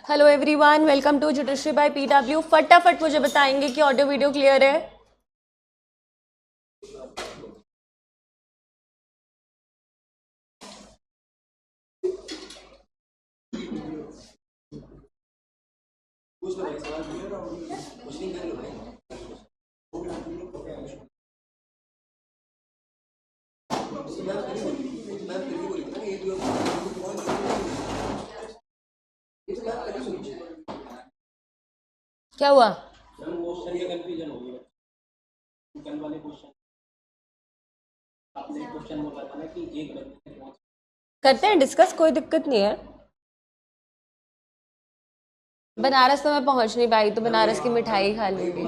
Hello everyone, welcome to judiciary by PW. फटाफट मुझे बताएंगे कि ऑडियो वीडियो क्लियर है। क्या हुआ? करते हैं डिस्कस, कोई दिक्कत नहीं है। बनारस तो मैं पहुंच नहीं पाई, तो बनारस की मिठाई खा लूंगी।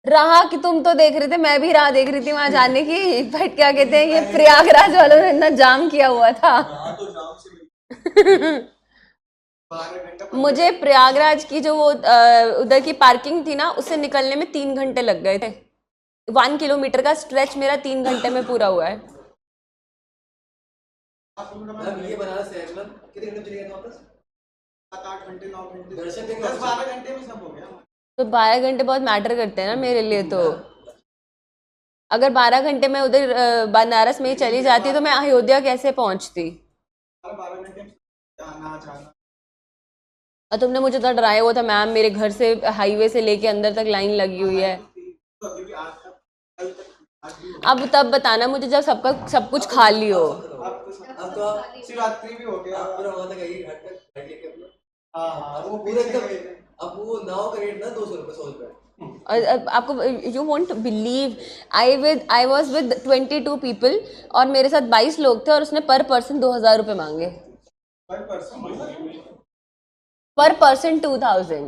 रहा कि तुम तो देख रहे थे, मैं भी राह देख रही थी वहां जाने की, बट क्या कहते हैं, ये प्रयागराज वालों ने इतना जाम किया हुआ था। मुझे प्रयागराज की जो वो उधर की पार्किंग थी ना, उससे निकलने में 3 घंटे लग गए थे। 1 किलोमीटर का स्ट्रेच मेरा 3 घंटे में पूरा हुआ है। ये बनारस से मैम कितने घंटे चले गए वापस? 7-8 घंटे 9 घंटे दर्शन के 10-12 घंटे में सब हो गया। तो 12 घंटे बहुत मैटर करते हैं ना मेरे लिए। तो अगर 12 घंटे में उधर बनारस में ही चली जाती तो मैं अयोध्या कैसे पहुंचती? 12 घंटे आना जाना। और तुमने मुझे तो डराया हुआ था, मैम मेरे घर से हाईवे से लेके अंदर तक लाइन लगी हुई है। अब तब बताना मुझे जब सबका सब कुछ खा लियो। अब तो शिवरात्रि भी हो गया, पूरा वहां तक आइए, घाट तक घाट लेके अपना। हाँ वो पूरा एकदम। अब वो नाव का रेट ना 200 रुपये 100 रुपये। और आपको, you won't believe, I was with 22 people और मेरे साथ 22 लोग थे और उसने पर पर्सन 2000 रुपये मांगे। पर पर्सन 2000।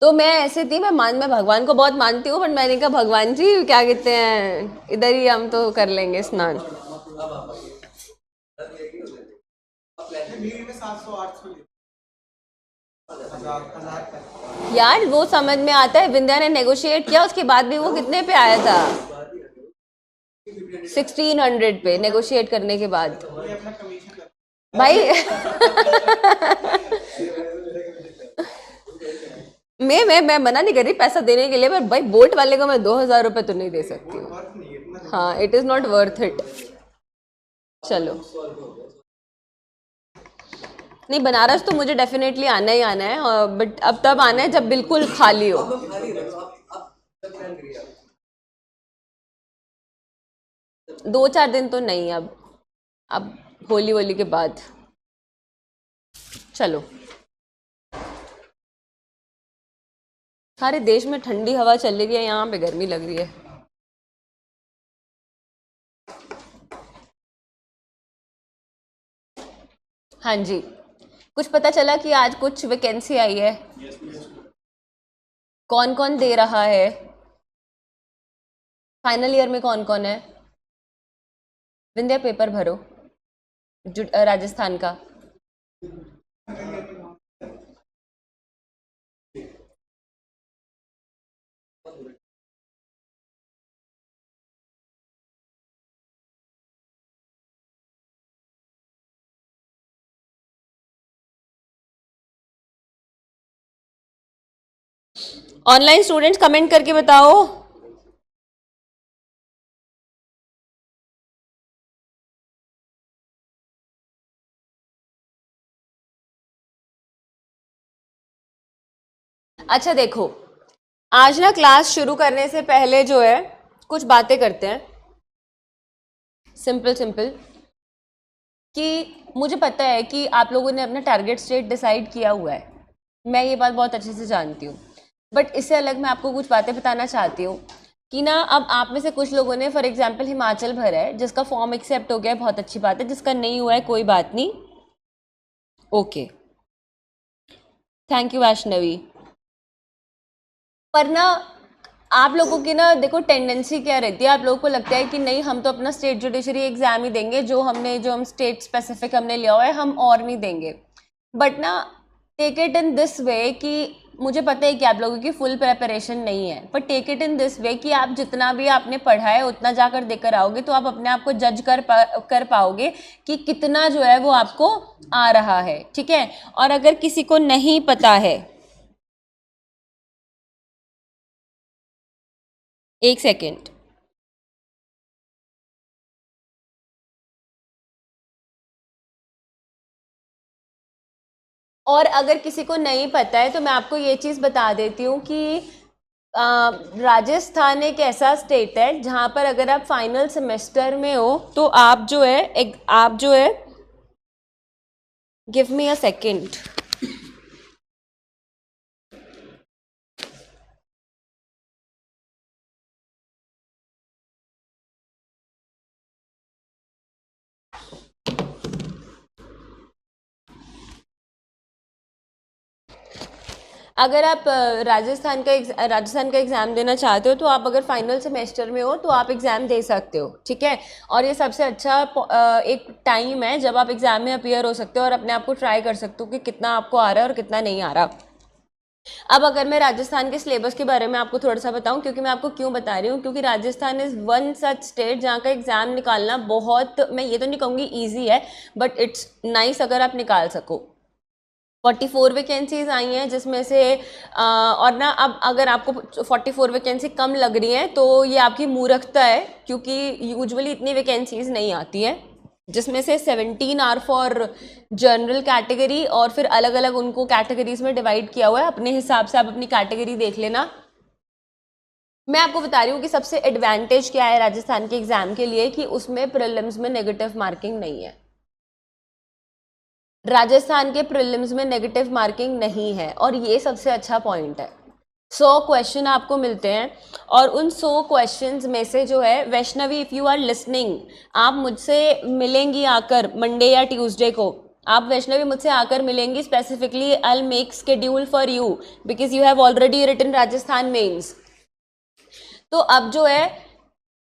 तो मैं ऐसे थी, मैं भगवान को बहुत मानती हूँ, बट मैंने कहा भगवान जी क्या कहते हैं, इधर ही हम तो कर लेंगे स्नान। यार वो समझ में आता है, विंध्या ने नेगोशिएट किया, उसके बाद भी वो कितने पे आया था? 1600 पे नेगोशिएट करने के बाद। भाई मैं मना नहीं कर रही पैसा देने के लिए, पर भाई बोट वाले को मैं 2000 रुपये तो नहीं दे सकती हूँ। हाँ, it is not worth it. चलो, नहीं बनारस तो मुझे डेफिनेटली आना ही आना है, बट अब तब आना है जब बिल्कुल खाली हो। 2-4 दिन तो नहीं, अब होली वोली के बाद। चलो, सारे देश में ठंडी हवा चल रही है, यहाँ पे गर्मी लग रही है। हाँ जी, कुछ पता चला कि आज कुछ वैकेंसी आई है? कौन कौन दे रहा है? फाइनल ईयर में कौन कौन है? विंध्या पेपर भरो, राजस्थान का। ऑनलाइन स्टूडेंट्स कमेंट करके बताओ। अच्छा देखो, आज ना क्लास शुरू करने से पहले जो है कुछ बातें करते हैं, सिंपल सिंपल। कि मुझे पता है कि आप लोगों ने अपना टारगेट स्टेट डिसाइड किया हुआ है, मैं ये बात बहुत अच्छे से जानती हूँ, बट इससे अलग मैं आपको कुछ बातें बताना चाहती हूँ कि ना, अब आप में से कुछ लोगों ने फॉर एग्जांपल हिमाचल भरा है, जिसका फॉर्म एक्सेप्ट हो गया है, बहुत अच्छी बात है। जिसका नहीं हुआ है कोई बात नहीं, ओके, थैंक यू वैष्णवी। पर ना आप लोगों की ना देखो टेंडेंसी क्या रहती है, आप लोगों को लगता है कि नहीं हम तो अपना स्टेट जुडिशरी एग्जाम ही देंगे, जो हम स्टेट स्पेसिफिक हमने लिया हुआ है हम और नहीं देंगे। बट ना take it in this way कि मुझे पता है कि आप लोगों की फुल प्रिपरेशन नहीं है, पर take it in this way कि आप जितना भी आपने पढ़ा है उतना जाकर देकर आओगे तो आप अपने आप को जज कर पाओगे कि कितना जो है वो आपको आ रहा है, ठीक है। और अगर किसी को नहीं पता है, एक सेकेंड, और अगर किसी को नहीं पता है तो मैं आपको ये चीज़ बता देती हूँ कि राजस्थान एक ऐसा स्टेट है जहाँ पर अगर आप फाइनल सेमेस्टर में हो तो आप जो है गिव मी अ सेकेंड, अगर आप राजस्थान का एग्ज़ाम देना चाहते हो तो आप अगर फाइनल सेमेस्टर में हो तो आप एग्ज़ाम दे सकते हो, ठीक है। और ये सबसे अच्छा एक टाइम है जब आप एग्ज़ाम में अपीयर हो सकते हो और अपने आप को ट्राई कर सकते हो कि कितना आपको आ रहा है और कितना नहीं आ रहा। अब अगर मैं राजस्थान के सिलेबस के बारे में आपको थोड़ा सा बताऊं, क्योंकि मैं आपको क्यों बता रही हूँ, क्योंकि Rajasthan is one such state जहाँ का एग्ज़ाम निकालना बहुत, मैं ये तो नहीं कहूँगी ईजी है, बट इट्स नाइस अगर आप निकाल सको। 44 वैकेंसीज आई हैं जिसमें से और ना अब अगर आपको 44 वैकेंसी कम लग रही हैं तो ये आपकी मूर्खता है, क्योंकि यूजुअली इतनी वैकेंसीज नहीं आती हैं, जिसमें से 17 आर फॉर जनरल कैटेगरी और फिर अलग अलग उनको कैटेगरीज में डिवाइड किया हुआ है। अपने हिसाब से आप अपनी कैटेगरी देख लेना। मैं आपको बता रही हूँ कि सबसे एडवांटेज क्या है राजस्थान के एग्जाम के लिए कि उसमें प्रीलिम्स में नेगेटिव मार्किंग नहीं है। राजस्थान के प्रीलिम्स में नेगेटिव मार्किंग नहीं है और ये सबसे अच्छा पॉइंट है। 100 क्वेश्चन आपको मिलते हैं और उन 100 क्वेश्चंस में से जो है, Vaishnavi if you are listening, आप मुझसे मिलेंगी आकर मंडे या ट्यूसडे को, आप वैष्णवी मुझसे आकर मिलेंगी। Specifically I will make schedule for you because you have already written Rajasthan mains. तो अब जो है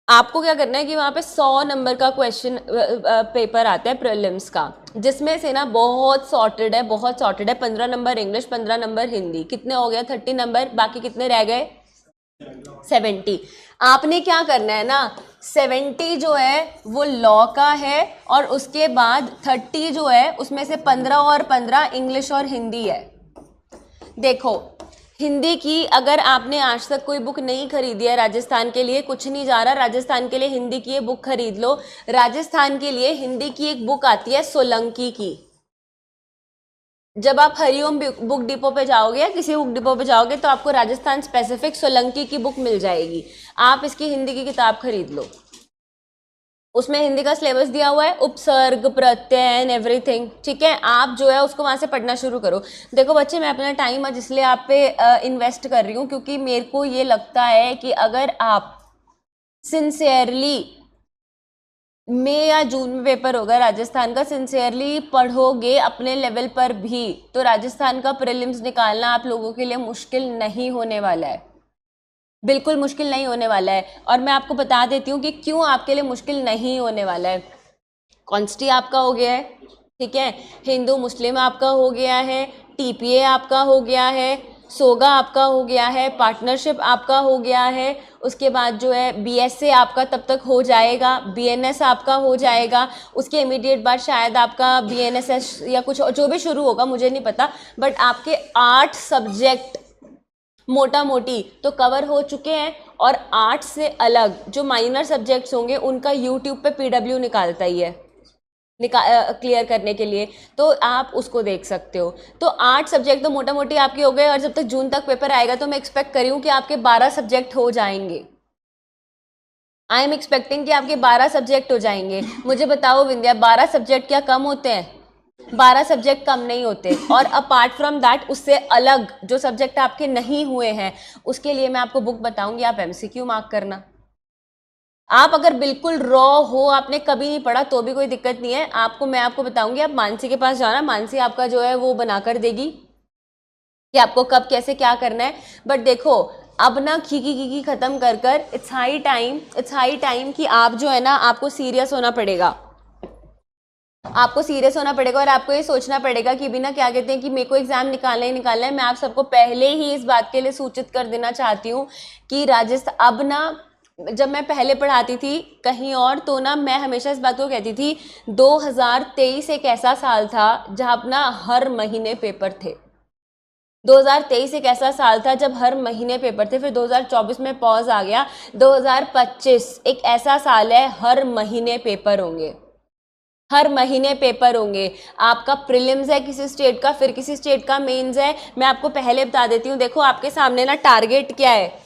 आपको क्या करना है कि वहाँ पे 100 नंबर का क्वेश्चन पेपर आता है प्रीलिम्स का, जिसमें से ना बहुत सॉर्टेड है, बहुत सॉर्टेड है। 15 नंबर इंग्लिश, 15 नंबर हिंदी, कितने हो गया 30 नंबर, बाकी कितने रह गए 70। आपने क्या करना है ना, 70 जो है वो लॉ का है और उसके बाद 30 जो है उसमें से 15 और 15 इंग्लिश और हिंदी है। देखो हिंदी की अगर आपने आज तक कोई बुक नहीं खरीदी है राजस्थान के लिए, कुछ नहीं जा रहा, राजस्थान के लिए हिंदी की ये बुक खरीद लो। राजस्थान के लिए हिंदी की एक बुक आती है सोलंकी की। जब आप हरिओम बुक डिपो पे जाओगे या किसी बुक डिपो पे जाओगे तो आपको राजस्थान स्पेसिफिक सोलंकी की बुक मिल जाएगी। आप इसकी हिंदी की किताब खरीद लो, उसमें हिंदी का सिलेबस दिया हुआ है, उपसर्ग, प्रत्यय एंड एवरीथिंग, ठीक है। आप जो है उसको वहाँ से पढ़ना शुरू करो। देखो बच्चे, मैं अपना टाइम आज इसलिए आप पे इन्वेस्ट कर रही हूँ क्योंकि मेरे को ये लगता है कि अगर आप सिंसियरली, मई या जून में पेपर होगा राजस्थान का, सिंसियरली पढ़ोगे अपने लेवल पर भी तो राजस्थान का प्रीलिम्स निकालना आप लोगों के लिए मुश्किल नहीं होने वाला है, बिल्कुल मुश्किल नहीं होने वाला है। और मैं आपको बता देती हूँ कि क्यों आपके लिए मुश्किल नहीं होने वाला है। कॉन्स्टी आपका हो गया है, ठीक है, हिंदू मुस्लिम आपका हो गया है, टीपीए आपका हो गया है, सोगा आपका हो गया है, पार्टनरशिप आपका हो गया है, उसके बाद जो है बीएसए आपका तब तक हो जाएगा, बीएनएस आपका हो जाएगा, उसके इमीडिएट बाद शायद आपका बीएनएसएस या कुछ जो भी शुरू होगा मुझे नहीं पता, बट आपके 8 सब्जेक्ट मोटा मोटी तो कवर हो चुके हैं। और 8 से अलग जो माइनर सब्जेक्ट्स होंगे उनका यूट्यूब पे पीडब्ल्यू निकालता ही है क्लियर करने के लिए, तो आप उसको देख सकते हो। तो 8 सब्जेक्ट तो मोटा मोटी आपके हो गए और जब तक जून तक पेपर आएगा तो मैं एक्सपेक्ट करी हूँ कि आपके 12 सब्जेक्ट हो जाएंगे। आई एम एक्सपेक्टिंग कि आपके 12 सब्जेक्ट हो जाएंगे। मुझे बताओ विंध्या, 12 सब्जेक्ट क्या कम होते हैं? 12 सब्जेक्ट कम नहीं होते। और अपार्ट फ्रॉम दैट, उससे अलग जो सब्जेक्ट आपके नहीं हुए हैं उसके लिए मैं आपको बुक बताऊंगी, आप एमसीक्यू मार्क करना। आप अगर बिल्कुल रॉ हो, आपने कभी नहीं पढ़ा तो भी कोई दिक्कत नहीं है, मैं आपको बताऊंगी, आप मानसी के पास जाना, मानसी आपका जो है वो बना कर देगी कि आपको कब कैसे क्या करना है। बट देखो अब ना खी खत्म कर कर इट्स हाई टाइम कि आप जो है ना, आपको सीरियस होना पड़ेगा। आपको सीरियस होना पड़ेगा और आपको ये सोचना पड़ेगा कि बिना क्या कहते हैं कि मेरे को एग्जाम निकालना ही निकालना है। मैं आप सबको पहले ही इस बात के लिए सूचित कर देना चाहती हूँ कि राजस्थान अब ना, जब मैं पहले पढ़ाती थी कहीं और तो ना मैं हमेशा इस बात को कहती थी 2023 एक ऐसा साल था जहाँ अपना हर महीने पेपर थे। 2023 एक ऐसा साल था जब हर महीने पेपर थे। फिर 2024 में पॉज आ गया। 2025 एक ऐसा साल है हर महीने पेपर होंगे, हर महीने पेपर होंगे। आपका प्रीलिम्स है किसी स्टेट का, फिर किसी स्टेट का मेंस है। मैं आपको पहले बता देती हूँ, देखो आपके सामने ना टारगेट क्या है।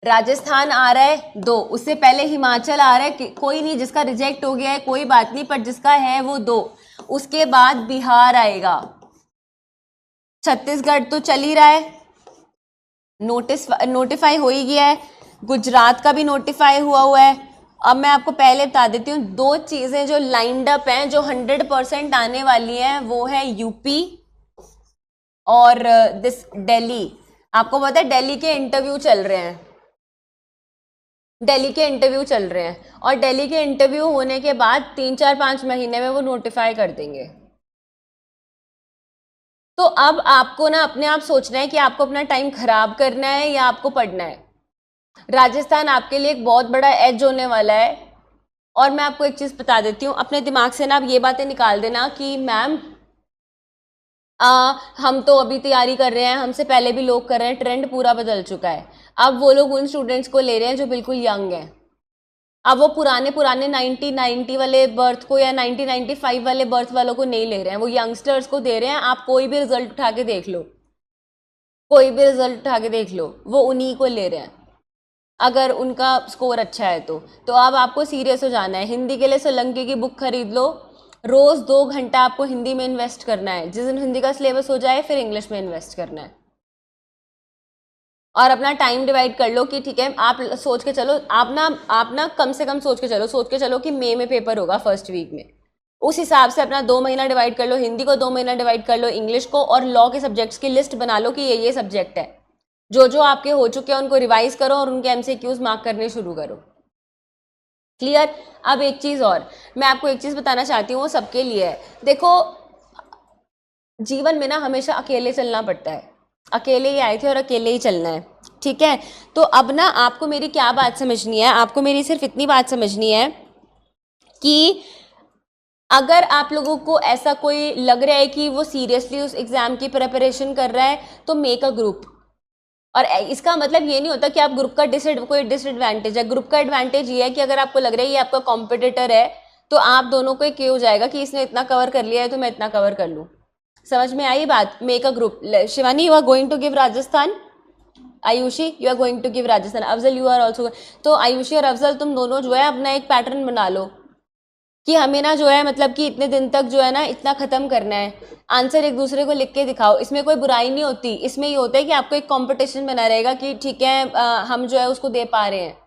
राजस्थान आ रहा है 2, उससे पहले हिमाचल आ रहा है, कोई नहीं, जिसका रिजेक्ट हो गया है कोई बात नहीं, पर जिसका है वो 2। उसके बाद बिहार आएगा, छत्तीसगढ़ तो चल ही रहा है, नोटिफाई हो ही गया है, गुजरात का भी नोटिफाई हुआ है। अब मैं आपको पहले बता देती हूँ 2 चीजें जो लाइंड अप हैं, जो 100% आने वाली हैं, वो है यूपी और दिस दिल्ली। आपको पता है दिल्ली के इंटरव्यू चल रहे हैं, दिल्ली के इंटरव्यू चल रहे हैं, और दिल्ली के इंटरव्यू होने के बाद 3-4-5 महीने में वो नोटिफाई कर देंगे। तो अब आपको ना अपने आप सोचना है कि आपको अपना टाइम खराब करना है या आपको पढ़ना है। राजस्थान आपके लिए एक बहुत बड़ा एज होने वाला है। और मैं आपको एक चीज बता देती हूँ, अपने दिमाग से ना आप ये बातें निकाल देना कि मैम हम तो अभी तैयारी कर रहे हैं, हमसे पहले भी लोग कर रहे हैं, ट्रेंड पूरा बदल चुका है। अब वो लोग उन स्टूडेंट्स को ले रहे हैं जो बिल्कुल यंग हैं। अब वो पुराने 1990 वाले बर्थ को या 1995 वाले बर्थ वालों को नहीं ले रहे हैं, वो यंगस्टर्स को दे रहे हैं। आप कोई भी रिजल्ट उठा के देख लो, कोई भी रिजल्ट उठा के देख लो, वो उन्हीं को ले रहे हैं अगर उनका स्कोर अच्छा है तो अब आपको सीरियस हो जाना है। हिंदी के लिए सोलंकी की बुक खरीद लो, रोज 2 घंटा आपको हिंदी में इन्वेस्ट करना है। जिस दिन हिंदी का सिलेबस हो जाए फिर इंग्लिश में इन्वेस्ट करना है, और अपना टाइम डिवाइड कर लो कि ठीक है, आप सोच के चलो, आप ना कम से कम सोच के चलो कि मई में पेपर होगा फर्स्ट वीक में। उस हिसाब से अपना 2 महीना डिवाइड कर लो, हिंदी को 2 महीना डिवाइड कर लो, इंग्लिश को, और लॉ के सब्जेक्ट्स की लिस्ट बना लो कि ये सब्जेक्ट है। जो जो आपके हो चुके हैं उनको रिवाइज करो और उनके एमसीक्यूज मार्क करने शुरू करो। क्लियर। अब एक चीज और मैं आपको एक चीज बताना चाहती हूँ, वो सबके लिए है। देखो, जीवन में ना हमेशा अकेले चलना पड़ता है, अकेले ही आए थे और अकेले ही चलना है, ठीक है। तो अब ना आपको मेरी क्या बात समझनी है, आपको मेरी सिर्फ इतनी बात समझनी है कि अगर आप लोगों को ऐसा कोई लग रहा है कि वो सीरियसली उस एग्जाम की प्रिपरेशन कर रहा है, तो मेक अ ग्रुप। और इसका मतलब ये नहीं होता कि आप ग्रुप का कोई डिसएडवांटेज है। ग्रुप का एडवांटेज ये है कि अगर आपको लग रहा है ये आपका कॉम्पिटिटर है, तो आप दोनों को एक हो जाएगा कि इसने इतना कवर कर लिया है तो मैं इतना कवर कर लूँ। समझ में आई बात। Make a group. Shivani, you are going to give Rajasthan, Ayushi you are going to give Rajasthan, Afzal you are also. तो आयुषी और अफजल तुम दोनों जो है अपना एक पैटर्न बना लो कि हमें ना जो है मतलब कि इतने दिन तक जो है ना इतना खत्म करना है। आंसर एक दूसरे को लिख के दिखाओ, इसमें कोई बुराई नहीं होती। इसमें ये होता है कि आपको एक कंपटीशन बना रहेगा कि ठीक है हम जो है उसको दे पा रहे हैं,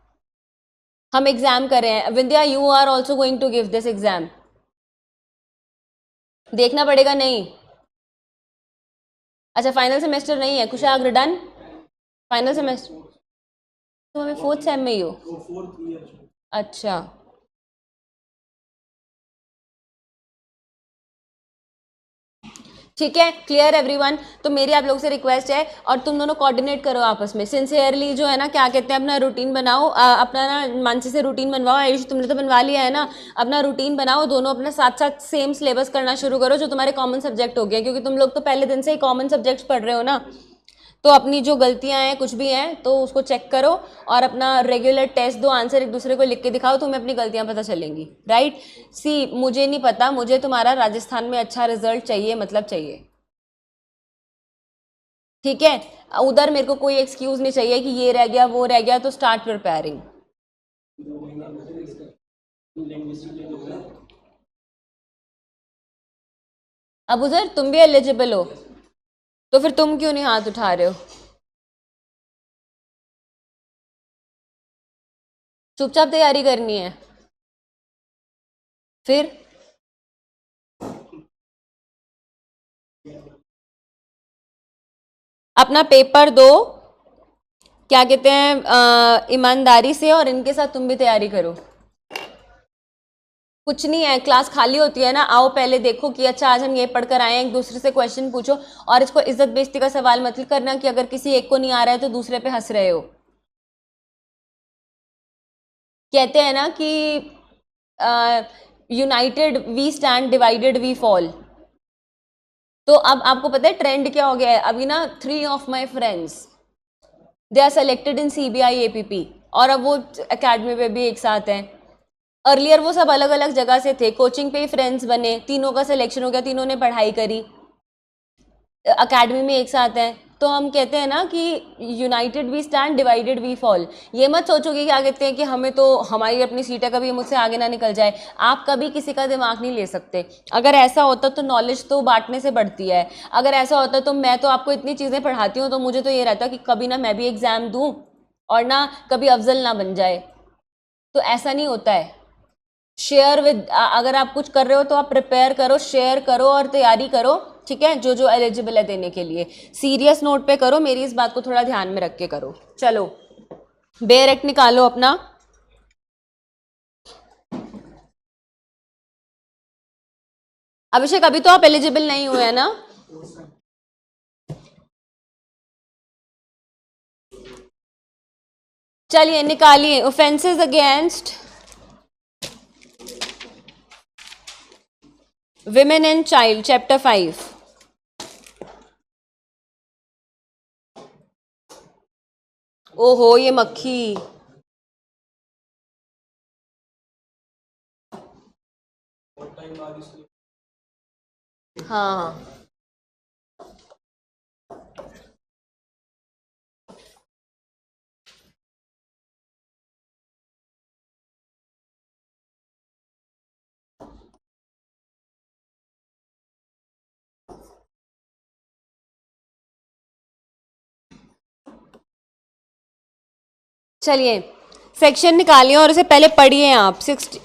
हम एग्जाम कर रहे हैं। Vindhya, you are also going to give this exam. देखना पड़ेगा नहीं? अच्छा, फाइनल सेमेस्टर नहीं है कुशाग्र, डन। फाइनल सेमेस्टर तो हमें 4th सेम में ही हो? अच्छा, ठीक है। Clear everyone. तो मेरी आप लोगों से रिक्वेस्ट है, और तुम दोनों कोऑर्डिनेट करो आपस में सिंसियरली, जो है ना क्या कहते हैं, अपना रूटीन बनाओ। अपना ना मानसी से रूटीन बनवाओ। आयुष, तुमने तो बनवा लिया है ना, अपना रूटीन बनाओ। दोनों अपना साथ साथ सेम सिलेबस करना शुरू करो जो तुम्हारे कॉमन सब्जेक्ट हो गए, क्योंकि तुम लोग तो पहले दिन से ही कॉमन सब्जेक्ट्स पढ़ रहे हो ना। तो अपनी जो गलतियां हैं कुछ भी हैं तो उसको चेक करो, और अपना रेगुलर टेस्ट दो, आंसर एक दूसरे को लिख के दिखाओ, तुम्हें अपनी गलतियां पता चलेंगी। राइट। सी, मुझे नहीं पता, मुझे तुम्हारा राजस्थान में अच्छा रिजल्ट चाहिए, मतलब चाहिए, ठीक है। उधर मेरे को कोई एक्सक्यूज नहीं चाहिए कि ये रह गया वो रह गया। तो स्टार्ट प्रिपेयरिंग। अब उधर तुम भी एलिजिबल हो, तो फिर तुम क्यों नहीं हाथ उठा रहे हो? चुपचाप तैयारी करनी है फिर। अपना पेपर दो, क्या कहते हैं, ईमानदारी से, और इनके साथ तुम भी तैयारी करो। कुछ नहीं है, क्लास खाली होती है ना, आओ पहले देखो कि अच्छा आज हम ये पढ़कर आए हैं, एक दूसरे से क्वेश्चन पूछो। और इसको इज्जत बेइज्जती का सवाल मत करना कि अगर किसी एक को नहीं आ रहा है तो दूसरे पे हंस रहे हो। कहते हैं ना कि united we stand, divided we fall. तो अब आपको पता है ट्रेंड क्या हो गया है, अभी ना 3 of my friends they are selected in CBI APP, और अब वो एकेडमी पे भी एक साथ हैं। अर्लियर वो सब अलग अलग जगह से थे, कोचिंग पे ही फ्रेंड्स बने, तीनों का सिलेक्शन हो गया, तीनों ने पढ़ाई करी, एकेडमी में एक साथ हैं। तो हम कहते हैं ना कि united we stand, divided we fall. ये मत सोचोगे क्या कहते हैं कि हमें तो हमारी अपनी सीट है, कभी मुझसे आगे ना निकल जाए। आप कभी किसी का दिमाग नहीं ले सकते। अगर ऐसा होता तो नॉलेज तो बांटने से बढ़ती है। अगर ऐसा होता तो मैं तो आपको इतनी चीज़ें पढ़ाती हूँ, तो मुझे तो ये रहता कि कभी ना मैं भी एग्ज़ाम दूँ और ना कभी अफजल ना बन जाए। तो ऐसा नहीं होता है। शेयर विद, अगर आप कुछ कर रहे हो तो आप प्रिपेयर करो, शेयर करो और तैयारी करो, ठीक है, जो जो एलिजिबल है देने के लिए। सीरियस नोट पे करो, मेरी इस बात को थोड़ा ध्यान में रख के करो। चलो बेयर एक्ट निकालो अपना। अभिषेक अभी तो आप एलिजिबल नहीं हुए हैं ना? चलिए निकालिए, offences against women and child, chapter 5। ओहो ये मक्खी, हाँ चलिए सेक्शन निकालिए और उसे पहले पढ़िए आप। 60,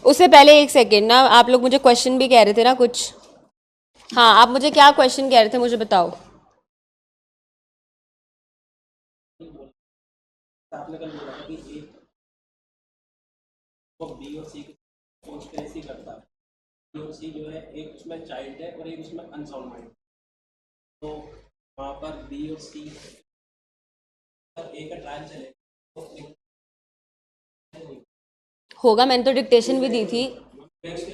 उससे पहले एक सेकेंड ना, आप लोग मुझे क्वेश्चन भी कह रहे थे ना कुछ। हाँ आप मुझे क्या क्वेश्चन कह रहे थे, मुझे बताओ। आपने कल बोला था कि एक को बी और सी कॉन्स्पिरेसी करता है। बी और सी जो है, एक उसमें चाइल्ड है और एक उसमें अनसाउंड माइंड। तो वहाँ पर बी और सी पर एक का ट्रायल चले तो होगा, मैंने तो डिक्टेशन भी दी थी।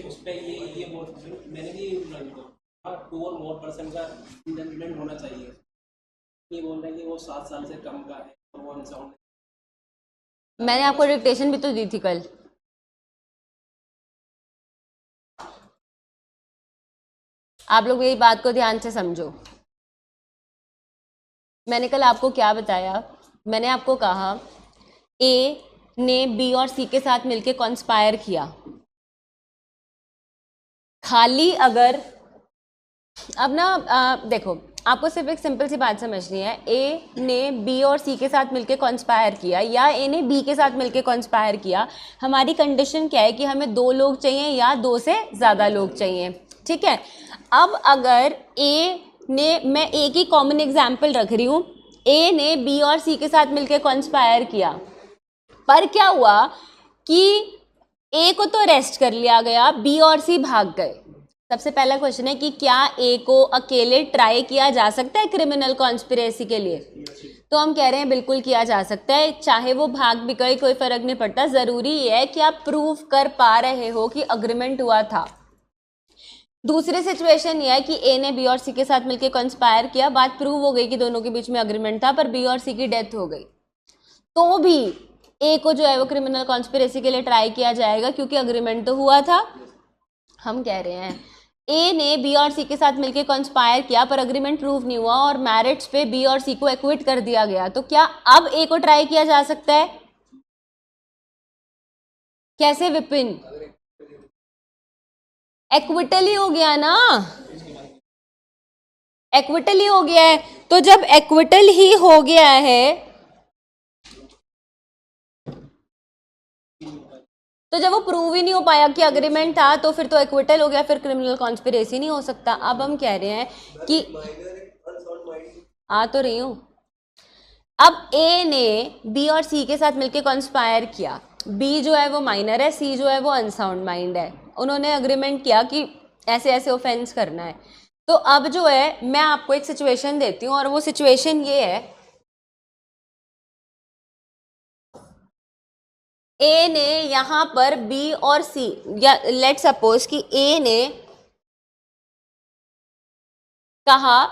उस पर ये मैंने भी 2 और मोर पर्सन का इंजजमेंट होना चाहिए। ये बोल रहे हैं कि वो 7 साल से कम का है और वो अनसाउंड। मैंने आपको डिक्टेशन भी तो दी थी कल। आप लोग मेरी बात को ध्यान से समझो। मैंने कल आपको क्या बताया, मैंने आपको कहा ए ने बी और सी के साथ मिलके कॉन्स्पायर किया। खाली अगर अब ना देखो, आपको सिर्फ एक सिंपल सी बात समझनी है। ए ने बी और सी के साथ मिलके कॉन्स्पायर किया या ए ने बी के साथ मिलके कॉन्स्पायर किया। हमारी कंडीशन क्या है कि हमें 2 लोग चाहिए या 2 से ज़्यादा लोग चाहिए, ठीक है। अब अगर ए ने, मैं ए की कॉमन एग्जाम्पल रख रही हूँ, ए ने बी और सी के साथ मिलके कॉन्स्पायर किया, पर क्या हुआ कि ए को तो अरेस्ट कर लिया गया, बी और सी भाग गए। सबसे पहला क्वेश्चन है कि क्या ए को अकेले ट्राई किया जा सकता है क्रिमिनल कॉन्स्पिरेसी के लिए? तो हम कह रहे हैं बिल्कुल किया जा सकता है, चाहे वो भाग भी गए कोई फर्क नहीं पड़ता। जरूरी ये है कि आप प्रूव कर पा रहे हो कि अग्रीमेंट हुआ था। दूसरी सिचुएशन ये है कि ए ने बी और सी के साथ मिलकर कंस्पायर किया, बात प्रूव हो गई कि दोनों के बीच में अग्रीमेंट था, पर बी और सी की डेथ हो गई, तो भी ए को जो है वो क्रिमिनल कॉन्स्पिरेसी के लिए ट्राई किया जाएगा क्योंकि अग्रीमेंट तो हुआ था। हम कह रहे हैं ए ने बी और सी के साथ मिलकर कॉन्स्पायर किया पर अग्रीमेंट प्रूव नहीं हुआ और मैरिट्स पे बी और सी को एक्विट कर दिया गया, तो क्या अब ए को ट्राई किया जा सकता है? कैसे विपिन? एक्विटल ही हो गया ना, एक्विटल ही हो गया है। तो जब एक्विटल ही हो गया है, तो जब वो प्रूव ही नहीं हो पाया कि अग्रीमेंट था, तो फिर तो एक्विटल हो गया, फिर क्रिमिनल कॉन्स्पिरेसी नहीं हो सकता। अब हम कह रहे हैं कि आ तो रही हूं, अब ए ने बी और सी के साथ मिलके कॉन्स्पायर किया। बी जो है वो माइनर है, सी जो है वो अनसाउंड माइंड है। उन्होंने अग्रीमेंट किया कि ऐसे ऐसे ऑफेंस करना है। तो अब जो है मैं आपको एक सिचुएशन देती हूँ और वो सिचुएशन ये है, ए ने यहां पर बी और सी, या लेट सपोज कि ए ने कहा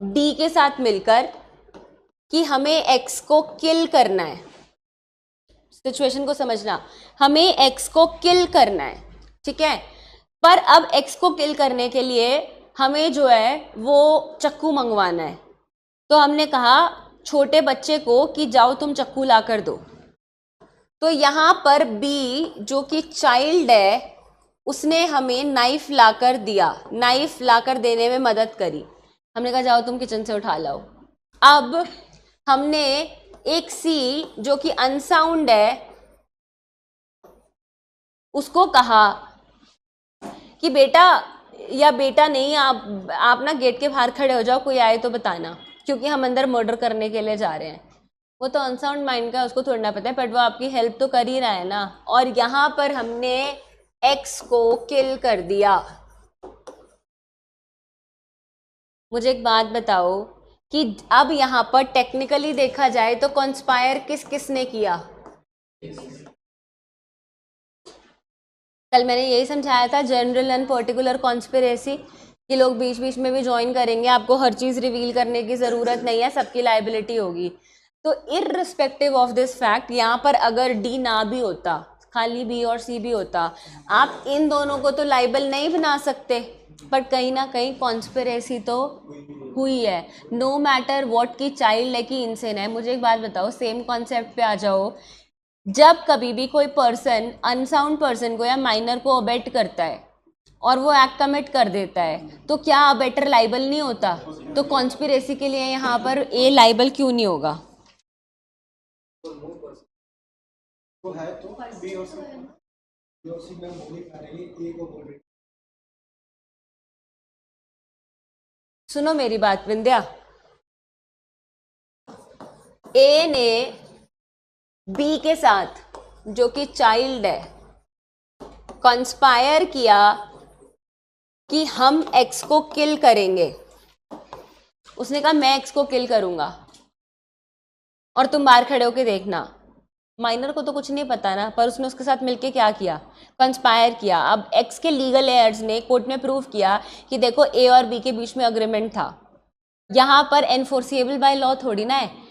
डी के साथ मिलकर कि हमें एक्स को किल करना है। सिचुएशन को समझना, हमें एक्स को किल करना है, ठीक है। पर अब एक्स को किल करने के लिए हमें जो है वो चक्कू मंगवाना है। तो हमने कहा छोटे बच्चे को कि जाओ तुम चक्कू ला कर दो। तो यहां पर बी जो कि चाइल्ड है उसने हमें नाइफ लाकर दिया, नाइफ लाकर देने में मदद करी। हमने कहा जाओ तुम किचन से उठा लाओ। अब हमने एक सी जो कि अनसाउंड है उसको कहा कि बेटा, या बेटा नहीं, आप ना गेट के बाहर खड़े हो जाओ, कोई आए तो बताना, क्योंकि हम अंदर मर्डर करने के लिए जा रहे हैं। वो तो अनसाउंड माइंड का, उसको थोड़ा ना पता है, बट वो आपकी हेल्प तो कर ही रहा है ना। और यहां पर हमने एक्स को किल कर दिया। मुझे एक बात बताओ कि अब यहां पर टेक्निकली देखा जाए तो कॉन्स्पायर किस किसने किया? कल मैंने यही समझाया था, जनरल एंड पर्टिकुलर कॉन्स्पिरेसी, कि लोग बीच बीच में भी ज्वाइन करेंगे, आपको हर चीज रिवील करने की जरूरत नहीं है, सबकी लाइबिलिटी होगी। तो इररिस्पेक्टिव ऑफ दिस फैक्ट, यहाँ पर अगर डी ना भी होता, खाली बी और सी भी होता, आप इन दोनों को तो लाइबल नहीं बना सकते, बट कहीं ना कहीं कॉन्स्पिरेसी तो हुई है। नो मैटर वॉट की चाइल्ड है कि इनसेन है। मुझे एक बात बताओ, सेम कॉन्सेप्ट पे आ जाओ, जब कभी भी कोई पर्सन अनसाउंड पर्सन को या माइनर को अबेट करता है और वो एक्ट कमिट कर देता है, तो क्या अबेटर लाइबल नहीं होता? तो कॉन्स्पिरेसी के लिए यहाँ पर ए लाइबल क्यों नहीं होगा? वो है तो बी और सी, बी और सी में बोली कर रही है, ए को बोल रही। सुनो मेरी बात विंध्या, ए ने बी के साथ जो कि चाइल्ड है कॉन्स्पायर किया कि हम एक्स को किल करेंगे। उसने कहा मैं एक्स को किल करूंगा और तुम बाहर खड़े होके देखना। माइनर को तो कुछ नहीं पता ना, पर उसने उसके साथ मिलके क्या किया? कंस्पायर किया। अब एक्स के लीगल एयर्स ने कोर्ट में प्रूव किया कि देखो ए और बी के बीच में अग्रीमेंट था। यहाँ पर एनफोर्सिएबल बाय लॉ थोड़ी ना है।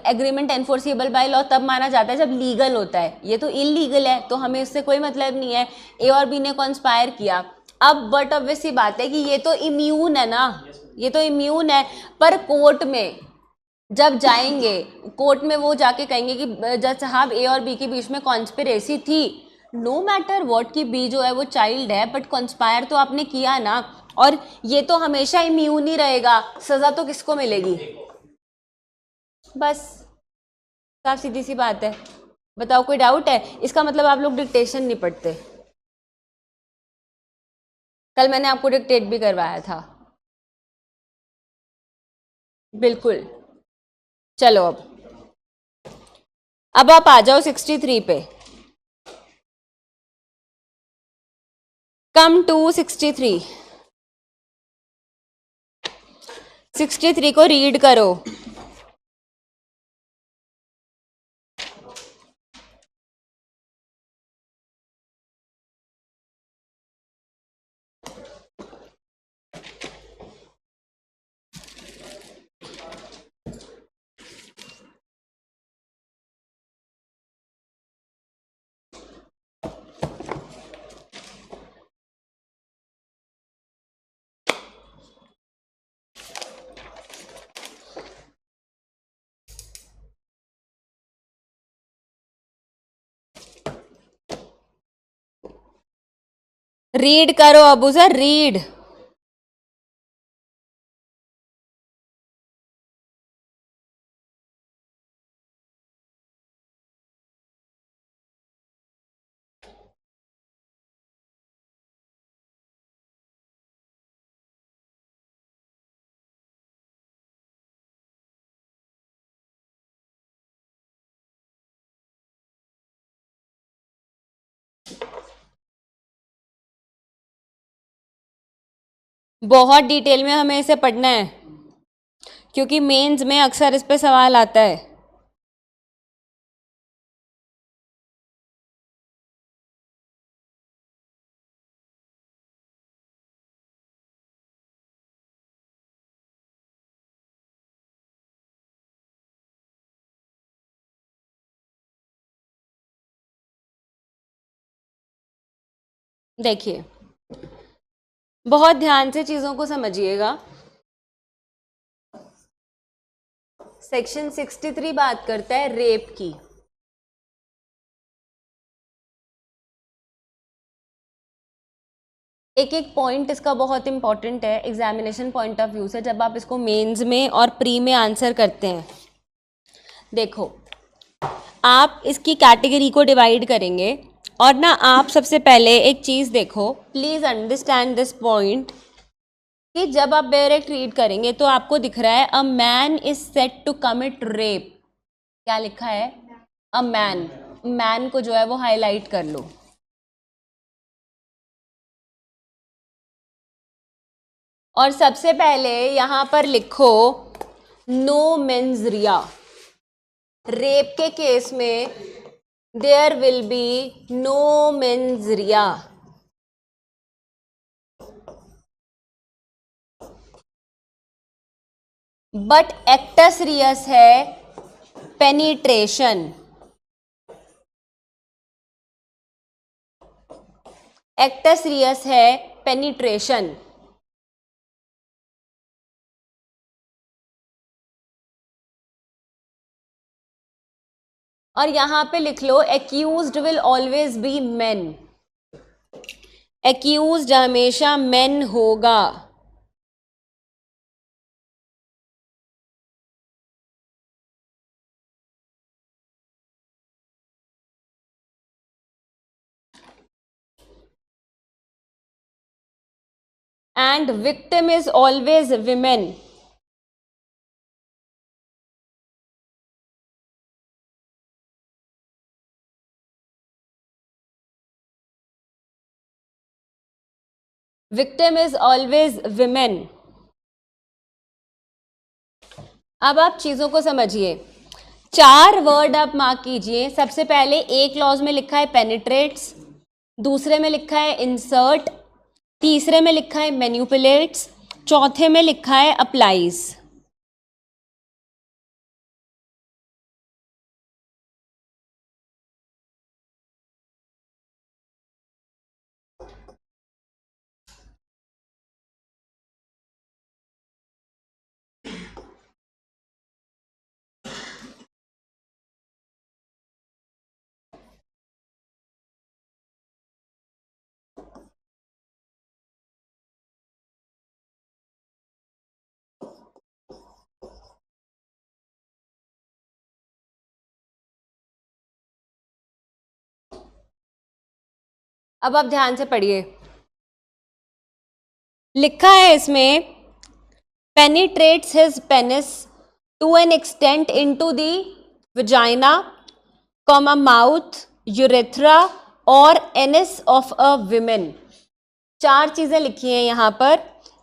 एग्रीमेंट एनफोर्सिएबल बाय लॉ तब माना जाता है जब लीगल होता है, ये तो इलीगल है, तो हमें इससे कोई मतलब नहीं है। ए और बी ने कॉन्स्पायर किया। अब बट ऑब्वियस सी बात है कि ये तो इम्यून है ना, ये तो इम्यून है। पर कोर्ट में जब जाएंगे, कोर्ट में वो जाके कहेंगे कि जज साहब ए और बी के बीच में कॉन्स्पिरेसी थी। नो मैटर व्हाट की बी जो है वो चाइल्ड है, बट कॉन्स्पायर तो आपने किया ना। और ये तो हमेशा इम्यून ही रहेगा, सजा तो किसको मिलेगी? बस, साफ सीधी सी बात है। बताओ कोई डाउट है? इसका मतलब आप लोग डिक्टेशन नहीं पढ़ते। कल मैंने आपको डिक्टेट भी करवाया था। बिल्कुल। चलो अब आप आ जाओ 63 पे। Come to 63। 63 को रीड करो। रीड करो अबू सर, रीड। बहुत डिटेल में हमें इसे पढ़ना है क्योंकि मेंस में अक्सर इस पे सवाल आता है। देखिए, बहुत ध्यान से चीज़ों को समझिएगा। सेक्शन 63 बात करता है रेप की। एक एक पॉइंट इसका बहुत इंपॉर्टेंट है एग्जामिनेशन पॉइंट ऑफ व्यू से, जब आप इसको मेंस में और प्री में आंसर करते हैं। देखो, आप इसकी कैटेगरी को डिवाइड करेंगे और ना आप सबसे पहले एक चीज़ देखो, प्लीज़ अंडरस्टैंड दिस पॉइंट, कि जब आप डायरेक्ट रीड करेंगे तो आपको दिख रहा है a man is set to commit rape. क्या लिखा है? A man. मैन को जो है वो हाईलाइट कर लो। और सबसे पहले यहां पर लिखो नो मेंस रिया। रेप के केस में there will be no mens rea. But actus reus है पेनिट्रेशन। एक्टस रियस है पेनिट्रेशन। और यहां पे लिख लो accused will always be men. Accused हमेशा मेन होगा। and victim is always women. Victim is always women. अब आप चीजों को समझिए, 4 वर्ड आप मार्क कीजिए। सबसे पहले एक क्लॉज में लिखा है पेनिट्रेट्स, दूसरे में लिखा है इंसर्ट, तीसरे में लिखा है मैनिपुलेट्स, चौथे में लिखा है अप्लाइज। अब आप ध्यान से पढ़िए, लिखा है इसमें penetrates his penis to an extent into the vagina, comma mouth, urethra or anus of a women. 4 चीजें लिखी हैं यहां पर,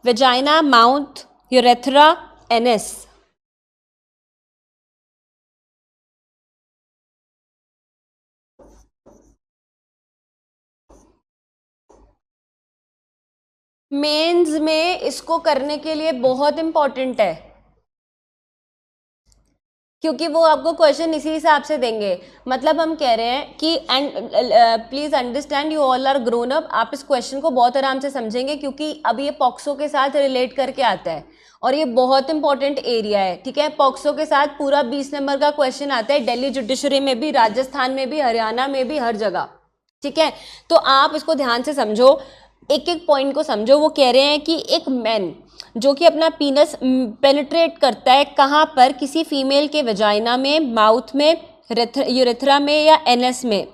वजाइना, माउथ, यूरेथ्रा, एनिस। मेंस में इसको करने के लिए बहुत इंपॉर्टेंट है, क्योंकि वो आपको क्वेश्चन इसी हिसाब से देंगे। मतलब हम कह रहे हैं कि and please understand you all are grown up, आप इस क्वेश्चन को बहुत आराम से समझेंगे क्योंकि अब ये पॉक्सो के साथ रिलेट करके आता है और ये बहुत इंपॉर्टेंट एरिया है। ठीक है, पॉक्सो के साथ पूरा 20 नंबर का क्वेश्चन आता है, दिल्ली जुडिशरी में भी, राजस्थान में भी, हरियाणा में भी, हर जगह। ठीक है, तो आप इसको ध्यान से समझो, एक एक पॉइंट को समझो। वो कह रहे हैं कि एक मैन जो कि अपना पीनस पेनिट्रेट करता है कहाँ पर, किसी फीमेल के वजाइना में, माउथ में, यूरेथ्रा में या एनएस में,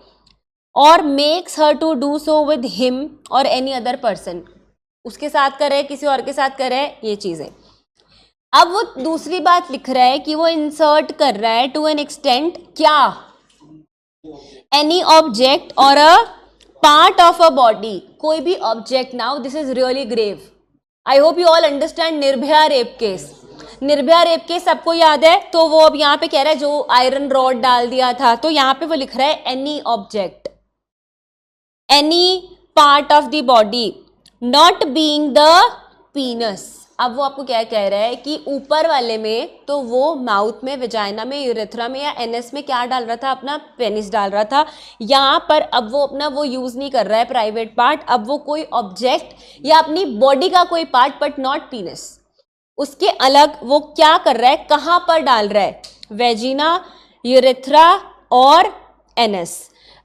और makes her to do so with him or any other person, उसके साथ करे, किसी और के साथ करे, ये चीजें। अब वो दूसरी बात लिख रहा है कि वो इंसर्ट कर रहा है टू एन एक्सटेंट, क्या? Any object or a part of a body, कोई भी object. Now this is really grave. I hope you all understand Nirbhaya rape case. Nirbhaya rape case सबको याद है, तो वो अब यहाँ पे कह रहा है जो आयरन रॉड डाल दिया था, तो यहाँ पे वो लिख रहा है any object, any part of the body not being the पीनस। अब वो आपको क्या कह रहा है कि ऊपर वाले में तो वो माउथ में, विजाइना में, यूरेथ्रा में या एनएस में क्या डाल रहा था, अपना पेनिस डाल रहा था। यहाँ पर अब वो अपना वो यूज नहीं कर रहा है प्राइवेट पार्ट, अब वो कोई ऑब्जेक्ट या अपनी बॉडी का कोई पार्ट बट नॉट पीनस, उसके अलग वो क्या कर रहा है, कहाँ पर डाल रहा है, वेजिना, यूरेथ्रा और एनएस।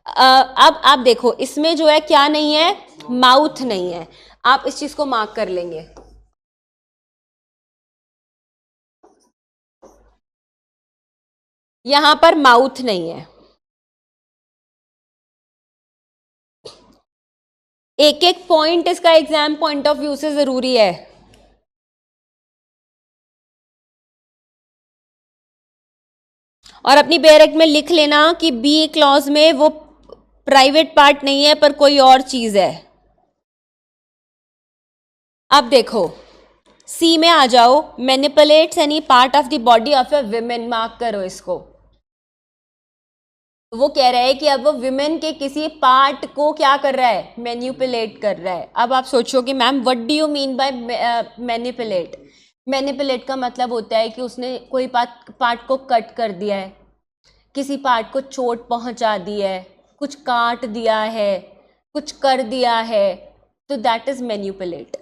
अब आप देखो इसमें जो है क्या नहीं है, माउथ नहीं है। आप इस चीज को मार्क कर लेंगे। यहां पर माउथ नहीं है। एक एक पॉइंट इसका एग्जाम पॉइंट ऑफ व्यू से जरूरी है। और अपनी बैरक में लिख लेना कि बी क्लॉज में वो प्राइवेट पार्ट नहीं है पर कोई और चीज है। अब देखो सी में आ जाओ, manipulates any part of the body of A women, mark करो इसको। वो कह रहा है कि अब वो विमेन के किसी पार्ट को क्या कर रहा है, मैनिपुलेट कर रहा है। अब आप सोचो कि ma'am what do you mean by manipulate. Manipulate का मतलब होता है कि उसने कोई पार्ट को कट कर दिया है, किसी पार्ट को चोट पहुंचा दी है, कुछ काट दिया है, कुछ कर दिया है, तो दैट इज मैनिपुलेट।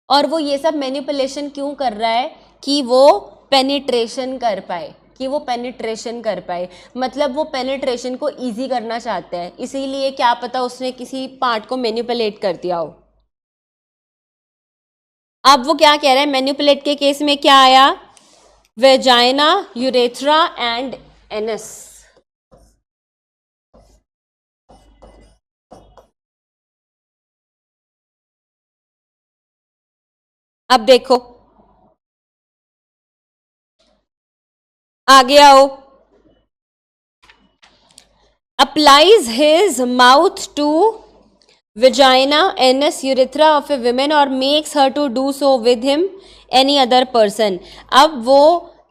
और वो ये सब मैनिपुलेशन क्यों कर रहा है, कि वो पेनिट्रेशन कर पाए, कि वो पेनिट्रेशन कर पाए, मतलब वो पेनिट्रेशन को इजी करना चाहता है, इसीलिए क्या पता उसने किसी पार्ट को मैनिपुलेट कर दिया हो। अब वो क्या कह रहा है, मैनिपुलेट के केस में क्या आया, वेजाइना, यूरेथ्रा एंड एनस। अब देखो आगे आओ, applies his mouth to vagina, anus, urethra of a woman or makes her to do so with him any other person। अब वो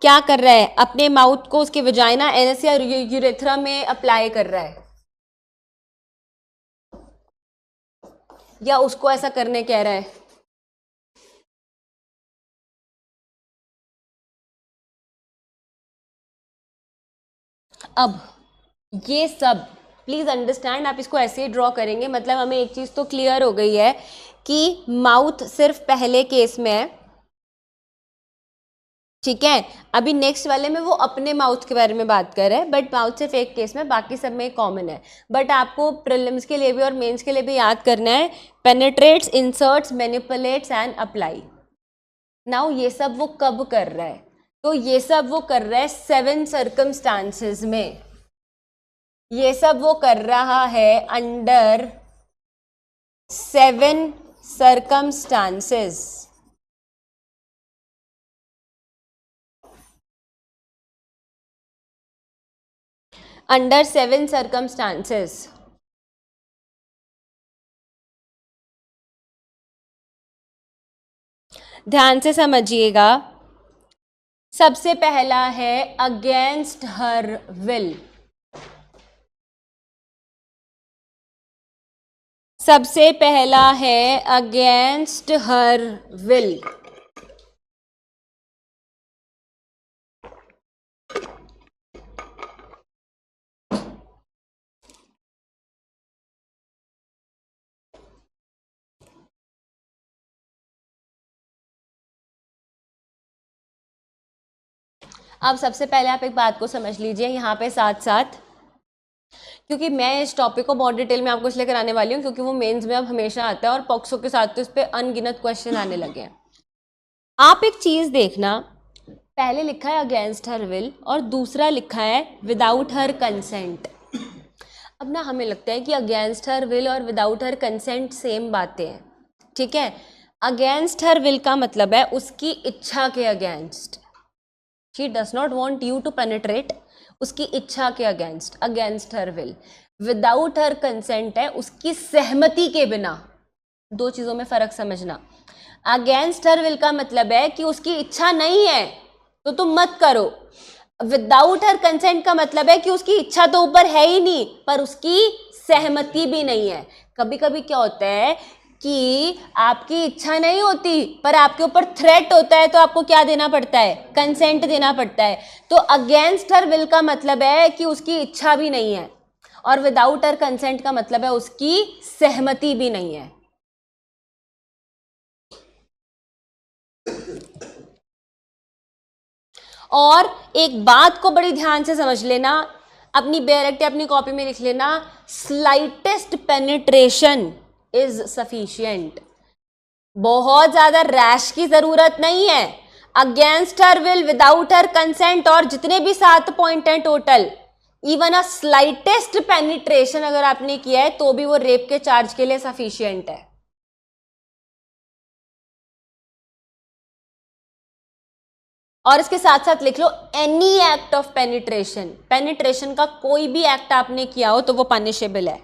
क्या कर रहा है, अपने माउथ को उसके वजाइना, एनस या यूरेथ्रा में अप्लाई कर रहा है, या उसको ऐसा करने कह रहा है। अब ये सब प्लीज अंडरस्टैंड, आप इसको ऐसे ही ड्रॉ करेंगे, मतलब हमें एक चीज तो क्लियर हो गई है कि माउथ सिर्फ पहले केस में है, ठीक है। अभी नेक्स्ट वाले में वो अपने माउथ के बारे में बात कर रहे हैं, बट माउथ सिर्फ एक केस में, बाकी सब में कॉमन है। बट आपको प्रीलिम्स के लिए भी और मेंस के लिए भी याद करना है, penetrates, inserts, manipulates and apply. Now ये सब वो कब कर रहा है, तो ये सब वो कर रहा है 7 सर्कमस्टांसेस में। ये सब वो कर रहा है अंडर 7 सर्कमस्टांसेस। Under 7 circumstances. ध्यान से समझिएगा। सबसे पहला है अगेंस्ट हर विल। सबसे पहला है अगेंस्ट हर विल। अब सबसे पहले आप एक बात को समझ लीजिए यहाँ पे साथ साथ, क्योंकि मैं इस टॉपिक को बहुत डिटेल में आपको इसलिए कराने वाली हूँ क्योंकि वो मेंस में अब हमेशा आता है और पॉक्सो के साथ तो इस पर अनगिनत क्वेश्चन आने लगे हैं। आप एक चीज देखना, पहले लिखा है अगेंस्ट हर विल और दूसरा लिखा है विदाउट हर कंसेंट। अब ना हमें लगता है कि अगेंस्ट हर विल और विदाउट हर कंसेंट सेम बातें हैं, ठीक है। अगेंस्ट हर विल का मतलब है उसकी इच्छा के against, she does not want you to penetrate, उसकी इच्छा के against, against her will. Without her consent है, उसकी सहमति के बिना। दो चीजों में फर्क समझना। अगेंस्ट हर विल का मतलब है कि उसकी इच्छा नहीं है तो तुम मत करो। विदाउट हर कंसेंट का मतलब है कि उसकी इच्छा तो ऊपर है ही नहीं, पर उसकी सहमति भी नहीं है। कभी कभी क्या होता है कि आपकी इच्छा नहीं होती पर आपके ऊपर थ्रेट होता है, तो आपको क्या देना पड़ता है? कंसेंट देना पड़ता है। तो अगेंस्ट हर विल का मतलब है कि उसकी इच्छा भी नहीं है, और विदाउट हर कंसेंट का मतलब है उसकी सहमति भी नहीं है। और एक बात को बड़ी ध्यान से समझ लेना, अपनी डायरेक्ट अपनी कॉपी में लिख लेना, स्लाइटेस्ट पेनिट्रेशन इज सफिशिएंट। बहुत ज्यादा रैश की जरूरत नहीं है। Against her will, without her consent, और जितने भी 7 पॉइंट हैं total, even a slightest penetration अगर आपने किया है तो भी वो रेप के चार्ज के लिए सफिशिएंट है। और इसके साथ साथ लिख लो any act of penetration. Penetration का कोई भी एक्ट आपने किया हो तो वो पनिशेबल है।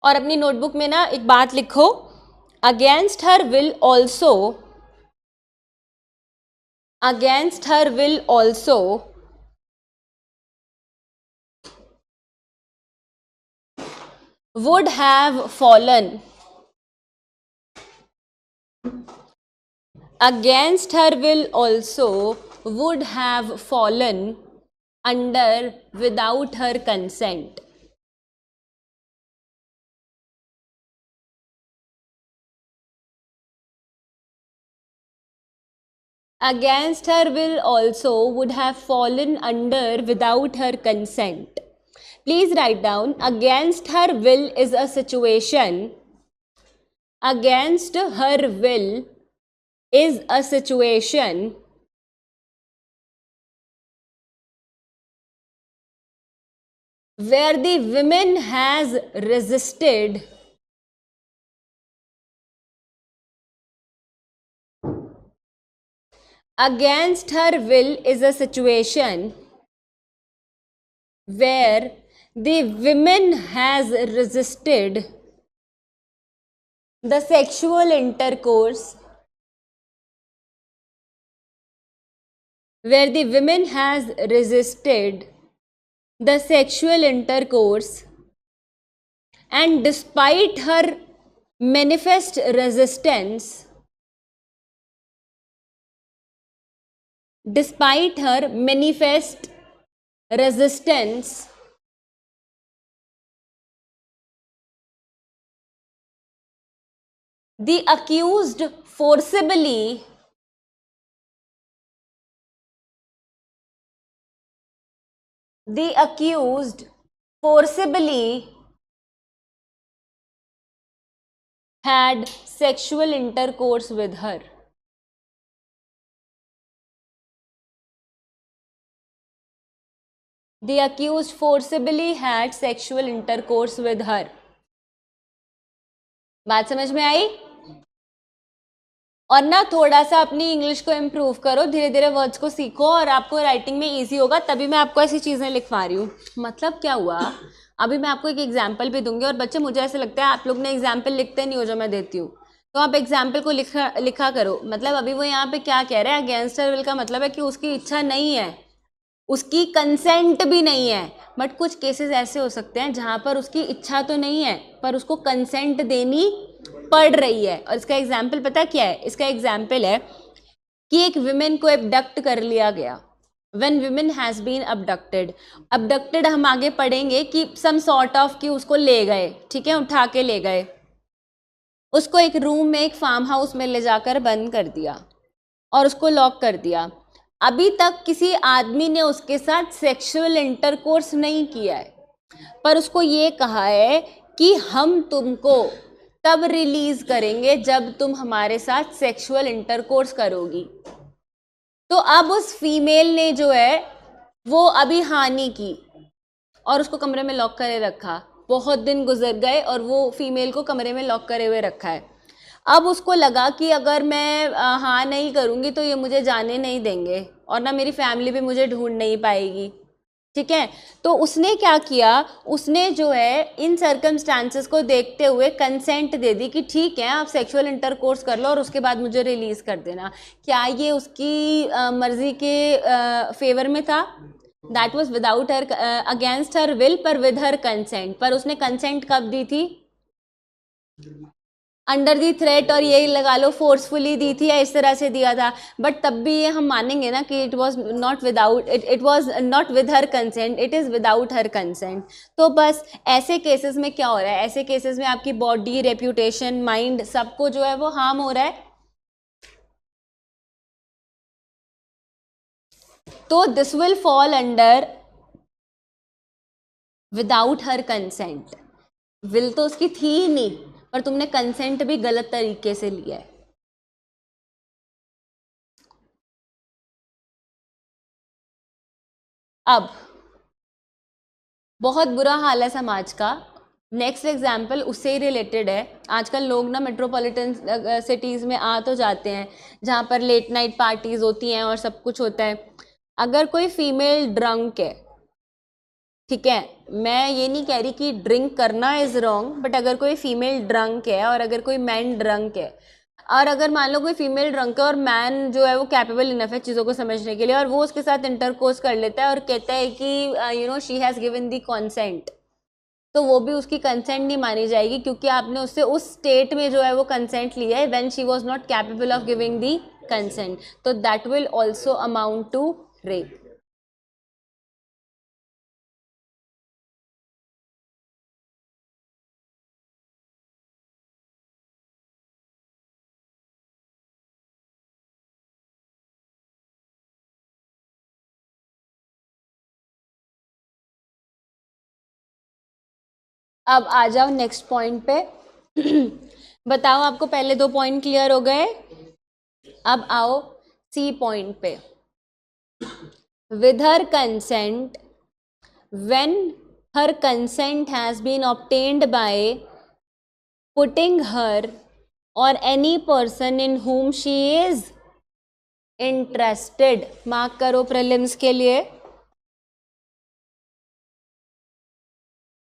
और अपनी नोटबुक में ना एक बात लिखो, against her will also, against her will also would have fallen, against her will also would have fallen under without her consent. Against her will also would have fallen under without her consent. Please write down, against her will is a situation, against her will is a situation where the woman has resisted against her will is a situation where the woman has resisted the sexual intercourse, where the woman has resisted the sexual intercourse, and despite her manifest resistance, despite her manifest resistance, the accused forcibly had sexual intercourse with her. The accused forcibly had sexual intercourse with her. बात समझ में आई? और ना थोड़ा सा अपनी English को improve करो, धीरे धीरे वर्ड्स को सीखो और आपको राइटिंग में इजी होगा। तभी मैं आपको ऐसी चीज़ें लिखवा रही हूँ। मतलब क्या हुआ, अभी मैं आपको एक एग्जाम्पल भी दूंगी, और बच्चे मुझे ऐसे लगता है आप लोग ने एग्जाम्पल लिखते नहीं हो जो मैं देती हूँ, तो आप एग्जाम्पल को लिखा करो। मतलब अभी वो यहाँ पे क्या कह रहे हैं, अगेंस्ट हर विल का मतलब है कि उसकी इच्छा नहीं है, उसकी कंसेंट भी नहीं है। बट कुछ केसेस ऐसे हो सकते हैं जहाँ पर उसकी इच्छा तो नहीं है पर उसको कंसेंट देनी पड़ रही है। और इसका एग्जाम्पल पता क्या है? इसका एग्जाम्पल है कि एक विमेन को अबडक्ट कर लिया गया। When women has been abducted, abducted हम आगे पढ़ेंगे कि सम सॉर्ट ऑफ कि उसको ले गए, ठीक है, उठा के ले गए, उसको एक रूम में एक फार्म हाउस में ले जाकर बंद कर दिया और उसको लॉक कर दिया। अभी तक किसी आदमी ने उसके साथ सेक्सुअल इंटरकोर्स नहीं किया है, पर उसको ये कहा है कि हम तुमको तब रिलीज करेंगे जब तुम हमारे साथ सेक्सुअल इंटरकोर्स करोगी। तो अब उस फीमेल ने जो है वो अभी हानि की और उसको कमरे में लॉक करे रखा। बहुत दिन गुजर गए और वो फीमेल को कमरे में लॉक करे हुए रखा है। अब उसको लगा कि अगर मैं हाँ नहीं करूँगी तो ये मुझे जाने नहीं देंगे और ना मेरी फैमिली भी मुझे ढूंढ नहीं पाएगी, ठीक है। तो उसने क्या किया, उसने जो है इन सर्कमस्टांसेस को देखते हुए कंसेंट दे दी कि ठीक है आप सेक्सुअल इंटरकोर्स कर लो और उसके बाद मुझे रिलीज़ कर देना। क्या ये उसकी मर्जी के फेवर में था? That was without her against her will पर विद हर कंसेंट। पर उसने कंसेंट कब दी थी? अंडर दी थ्रेट, और यही लगा लो फोर्सफुली दी थी या इस तरह से दिया था। बट तब भी ये हम मानेंगे ना कि it was not without, it was not with her consent, it is without her consent. तो बस ऐसे केसेस में क्या हो रहा है, ऐसे केसेस में आपकी बॉडी, रेप्यूटेशन, माइंड, सबको जो है वो हार्म हो रहा है। तो this will fall under without her consent. Will तो उसकी थी ही नहीं, पर तुमने कंसेंट भी गलत तरीके से लिया है। अब बहुत बुरा हाल है समाज का। नेक्स्ट एग्जाम्पल उससे ही रिलेटेड है। आजकल लोग ना मेट्रोपॉलिटन सिटीज़ में आ तो जाते हैं जहाँ पर लेट नाइट पार्टीज़ होती हैं और सब कुछ होता है। अगर कोई फीमेल ड्रंक है, ठीक है, मैं ये नहीं कह रही कि ड्रिंक करना इज़ रॉन्ग, बट अगर कोई फीमेल ड्रंक है और अगर कोई मैन ड्रंक है, और अगर मान लो कोई फीमेल ड्रंक है और मैन जो है वो कैपेबल इनफ है चीज़ों को समझने के लिए, और वो उसके साथ इंटरकोर्स कर लेता है और कहता है कि you know she has given the consent, तो वो भी उसकी कंसेंट नहीं मानी जाएगी, क्योंकि आपने उससे उस स्टेट में जो है वो कंसेंट लिया है when she was not capable of giving the consent. तो that will also amount to rape. अब आ जाओ नेक्स्ट पॉइंट पे। बताओ, आपको पहले दो पॉइंट क्लियर हो गए? अब आओ सी पॉइंट पे। With her consent, when her consent has been obtained by putting her or any person in whom she is interested। Mark करो प्रीलिम्स के लिए।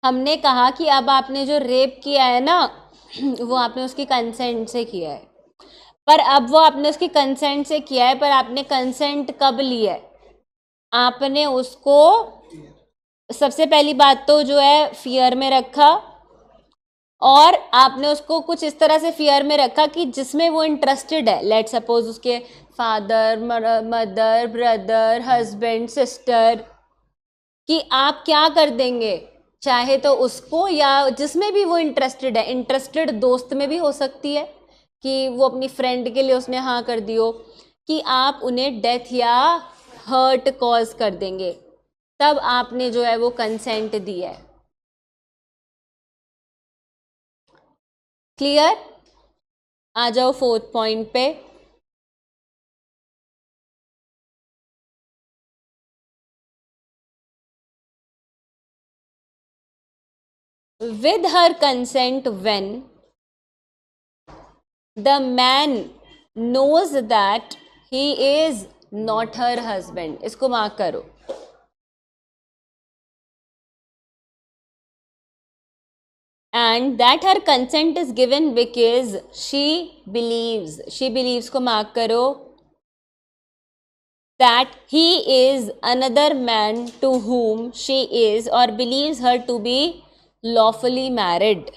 हमने कहा कि अब आपने जो रेप किया है ना वो आपने उसकी कंसेंट से किया है, पर अब वो आपने उसकी कंसेंट से किया है, पर आपने कंसेंट कब लिया है? आपने उसको सबसे पहली बात तो जो है फियर में रखा, और आपने उसको कुछ इस तरह से फियर में रखा कि जिसमें वो इंटरेस्टेड है। लेट सपोज उसके father, mother, brother, husband, sister, कि आप क्या कर देंगे, चाहे तो उसको या जिसमें भी वो इंटरेस्टेड है। इंटरेस्टेड दोस्त में भी हो सकती है कि वो अपनी फ्रेंड के लिए उसने हाँ कर दी हो, कि आप उन्हें डेथ या हर्ट कॉज कर देंगे, तब आपने जो है वो कंसेंट दी है। क्लियर? आ जाओ फोर्थ पॉइंट पे। with her consent when the man knows that he is not her husband। इसको मार्क करो। and that her consent is given because she believes को मार्क करो that he is another man to whom she is or believes her to be lawfully married।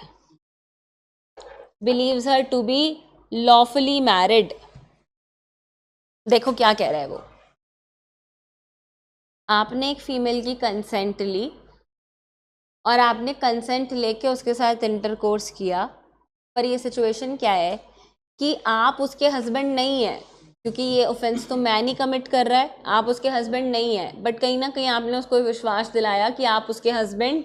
believes her to be lawfully married। देखो क्या कह रहा है वो। आपने एक फीमेल की कंसेंट ली और आपने कंसेंट लेके उसके साथ इंटरकोर्स किया, पर ये सिचुएशन क्या है कि आप उसके हस्बैंड नहीं है, क्योंकि ये ऑफेंस तो मैन ही कमिट कर रहा है, आप उसके हस्बैंड नहीं है, बट कहीं ना कहीं आपने उसको विश्वास दिलाया कि आप उसके हस्बैंड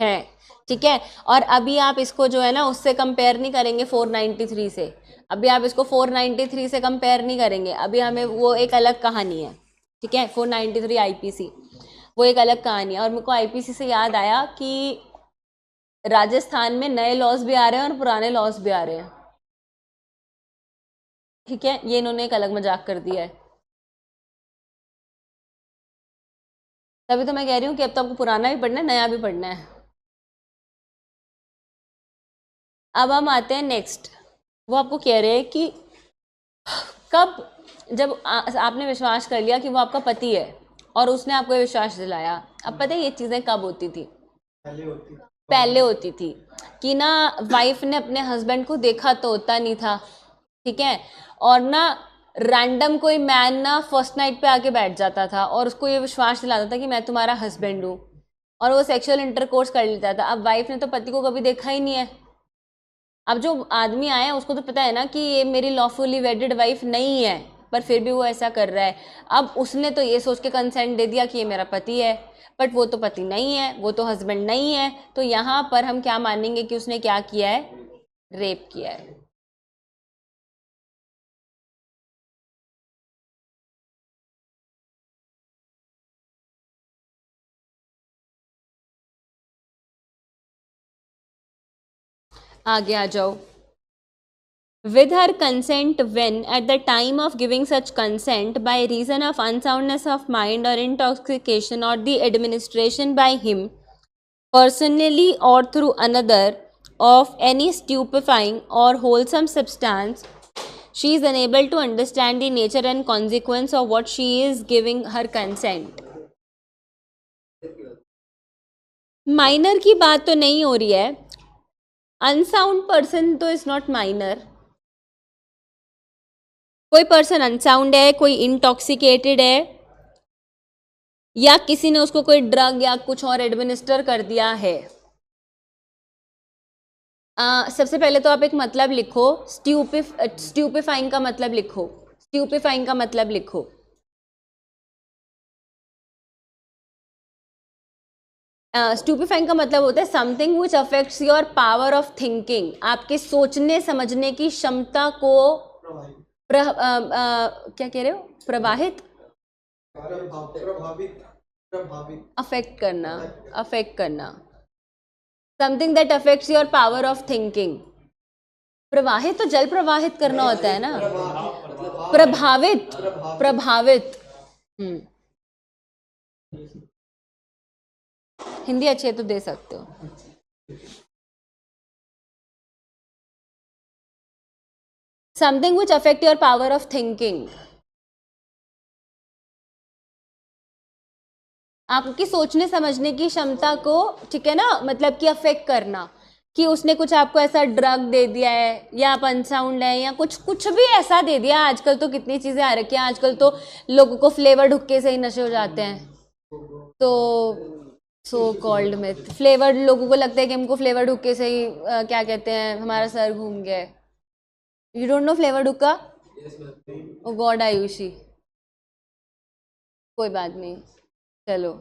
हैं, ठीक है। और अभी आप इसको जो है ना उससे कंपेयर नहीं करेंगे 493 से, अभी आप इसको 493 से कंपेयर नहीं करेंगे, अभी हमें वो एक अलग कहानी है, ठीक है। 493 आईपीसी वो एक अलग कहानी है। और मेरे को आईपीसी से याद आया कि राजस्थान में नए लॉज भी आ रहे हैं और पुराने लॉज भी आ रहे हैं, ठीक है, ये इन्होंने एक अलग मजाक कर दिया है। तभी तो मैं कह रही हूँ कि अब तो आपको पुराना भी पढ़ना है, नया भी पढ़ना है। अब हम आते हैं नेक्स्ट, वो आपको कह रहे हैं कि कब, जब आपने विश्वास कर लिया कि वो आपका पति है और उसने आपको ये विश्वास दिलाया, अब पता है ये चीज़ें कब होती थी? पहले होती थी कि ना वाइफ ने अपने हस्बैंड को देखा तो होता नहीं था, ठीक है, और ना रैंडम कोई मैन ना फर्स्ट नाइट पे आके बैठ जाता था और उसको ये विश्वास दिलाता था कि मैं तुम्हारा हस्बैंड हूँ, और वो सेक्सुअल इंटरकोर्स कर लेता था। अब वाइफ ने तो पति को कभी देखा ही नहीं है। अब जो आदमी आया है उसको तो पता है ना कि ये मेरी लॉफुली वेडेड वाइफ नहीं है, पर फिर भी वो ऐसा कर रहा है। अब उसने तो ये सोच के कंसेंट दे दिया कि ये मेरा पति है, बट वो तो पति नहीं है, वो तो हस्बैंड नहीं है, तो यहाँ पर हम क्या मानेंगे कि उसने क्या किया है? रेप किया है। आगे आ जाओ। With her consent when at the time of giving such consent by reason of unsoundness of mind or intoxication or the administration by him personally or through another of any stupefying or wholesome substance, she is unable to understand the nature and consequence of what she is giving her consent. Minor की बात तो नहीं हो रही है, unsound person तो is not minor. कोई person unsound है, कोई इंटॉक्सिकेटेड है, या किसी ने उसको कोई ड्रग या कुछ और एडमिनिस्टर कर दिया है। सबसे पहले तो आप एक मतलब लिखो, स्ट्यूपिफाइंग का मतलब लिखो, स्ट्यूपिफाइंग का मतलब लिखो। स्ट्यूपिफाइंग का मतलब होता है something which affects your power of thinking, आपके सोचने समझने की क्षमता को क्या कह रहे हो? प्रभावित, अफेक्ट करना, अफेक्ट करना, something that affects your power of thinking. प्रवाहित तो जल प्रवाहित करना होता है ना, प्रभावित, प्रभावित। हिंदी अच्छी है तो दे सकते हो। Something which affect your power of thinking, आपकी सोचने समझने की क्षमता को, ठीक है ना, मतलब कि अफेक्ट करना, कि उसने कुछ आपको ऐसा ड्रग दे दिया है, या आप अनसाउंड है, या कुछ कुछ भी ऐसा दे दिया। आजकल तो कितनी चीज़ें आ रखी हैं, आजकल तो लोगों को फ्लेवर्ड हुक्के से ही नशे हो जाते हैं। तो सो कॉल्ड मिथ, फ्लेवर्ड, लोगों को लगता है कि हमको फ्लेवर्ड हुक्के से ही क्या कहते हैं, हमारा सर घूम गया है। यू डोंट नो फ्लेवर्ड हुक्का? ओ गॉड आयुषी, कोई बात नहीं, चलो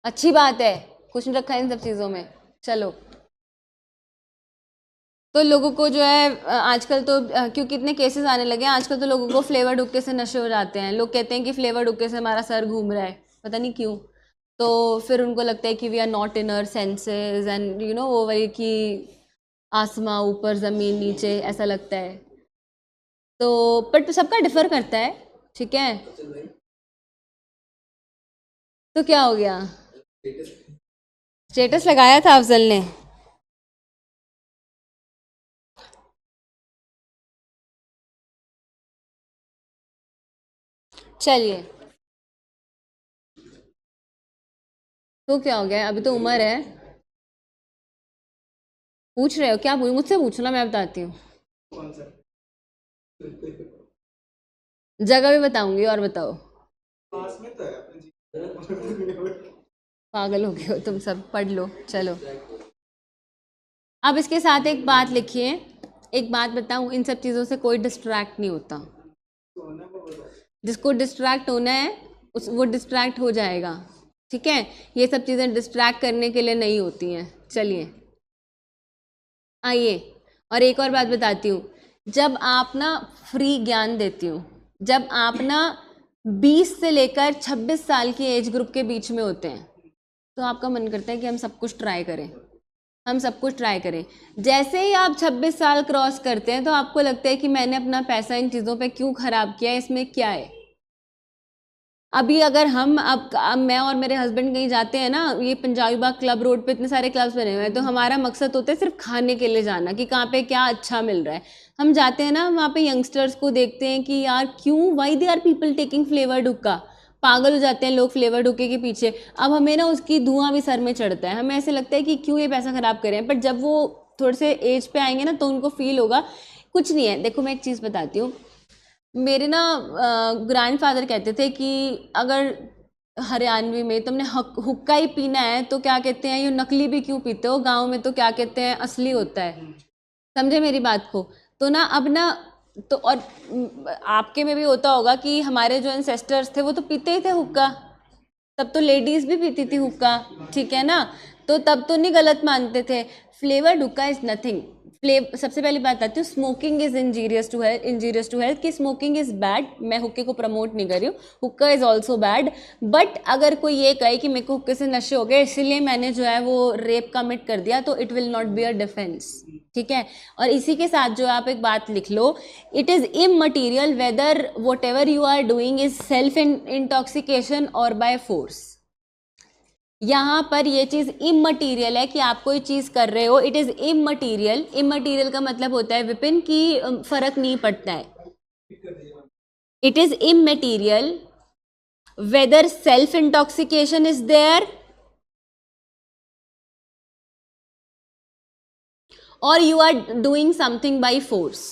अच्छी बात है, कुछ नहीं रखा है इन सब चीज़ों में, चलो। तो लोगों को जो है आजकल तो क्योंकि इतने केसेस आने लगे हैं आजकल, तो लोगों को फ्लेवर्ड हुक्के से नशे हो जाते हैं। लोग कहते हैं कि फ्लेवर्ड हुक्के से हमारा सर घूम रहा है, पता नहीं क्यों। तो फिर उनको लगता है कि we are not in our senses and you know, वो वही कि आसमां ऊपर ज़मीन नीचे, ऐसा लगता है। तो बट सबका डिफर करता है, ठीक है। तो क्या हो गया? स्टेटस लगाया था अफजल ने। चलिए, तो क्या हो गया? अभी तो उम्र है। पूछ रहे हो क्या? मुझसे पूछना, मैं बताती हूँ। जगह भी बताऊंगी, और बताओ। पास में तो है, पागल हो गए हो तुम सब, पढ़ लो चलो। अब इसके साथ एक बात लिखिए, एक बात बताऊं, इन सब चीज़ों से कोई डिस्ट्रैक्ट नहीं होता। जिसको डिस्ट्रैक्ट होना है वो डिस्ट्रैक्ट हो जाएगा, ठीक है। ये सब चीज़ें डिस्ट्रैक्ट करने के लिए नहीं होती हैं। चलिए आइए, और एक और बात बताती हूँ। जब आप ना फ्री ज्ञान देती हूँ, जब आप ना 20 से लेकर 26 साल की एज ग्रुप के बीच में होते हैं, तो आपका मन करता है कि हम सब कुछ ट्राई करें, हम सब कुछ ट्राई करें। जैसे ही आप 26 साल क्रॉस करते हैं तो आपको लगता है कि मैंने अपना पैसा इन चीज़ों पे क्यों ख़राब किया है, इसमें क्या है। अभी अगर हम अब मैं और मेरे हस्बैंड कहीं जाते हैं ना, ये पंजाबी बाग क्लब रोड पे इतने सारे क्लब्स बने हुए हैं, तो हमारा मकसद होता है सिर्फ खाने के लिए जाना कि कहाँ पे क्या अच्छा मिल रहा है। हम जाते हैं ना, वहाँ पे यंगस्टर्स को देखते हैं कि यार क्यों, why they are people taking flavoured hookah, पागल हो जाते हैं लोग फ्लेवर्ड हुक्के के पीछे। अब हमें ना उसकी धुआं भी सर में चढ़ता है, हमें ऐसे लगता है कि क्यों ये पैसा ख़राब करें। बट जब वो थोड़े से एज पे आएंगे ना तो उनको फील होगा कुछ नहीं है। देखो मैं एक चीज़ बताती हूँ, मेरे ना ग्रैंडफादर कहते थे कि अगर हरियाणवी में तुमने हुक्का ही पीना है तो क्या कहते हैं, ये नकली भी क्यों पीते हो, गांव में तो क्या कहते हैं असली होता है। समझे मेरी बात को। तो ना अब ना तो और आपके में भी होता होगा कि हमारे जो एंसेस्टर्स थे वो तो पीते ही थे हुक्का, तब तो लेडीज भी पीती थी हुक्का, ठीक है ना, तो तब तो नहीं गलत मानते थे। फ्लेवर्ड हुक्का इज नथिंग। सबसे पहली बात आती हूँ, smoking is injurious to health, कि स्मोकिंग इज बैड। मैं हुक्के को प्रमोट नहीं कर रही हूँ, हुक्का इज ऑल्सो बैड। बट अगर कोई ये कहे कि मेरे को हुक्के से नशे हो गए इसीलिए मैंने जो है वो रेप कमिट कर दिया, तो it will not be a defence, ठीक है। और इसी के साथ जो आप एक बात लिख लो, it is immaterial whether whatever you are doing is self intoxication और बाय फोर्स। यहाँ पर ये चीज इमटेरियल है कि आप कोई चीज कर रहे हो, इट इज इमटेरियल। इमटेरियल का मतलब होता है विपिन की फर्क नहीं पड़ता है। It is immaterial whether self intoxication is there और you are doing something by force.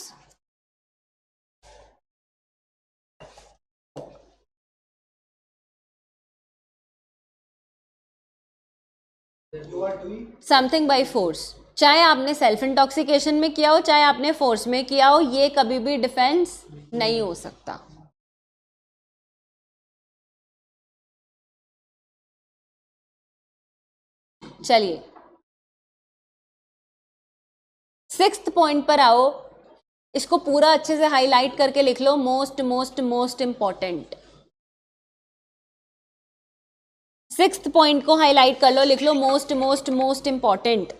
Something by force, चाहे आपने सेल्फ इंटॉक्सिकेशन में किया हो चाहे आपने फोर्स में किया हो, ये कभी भी डिफेंस नहीं हो सकता। चलिए 6th पॉइंट पर आओ, इसको पूरा अच्छे से हाईलाइट करके लिख लो, most most most important. 6th point को हाईलाइट कर लो, लिख लो most most most important.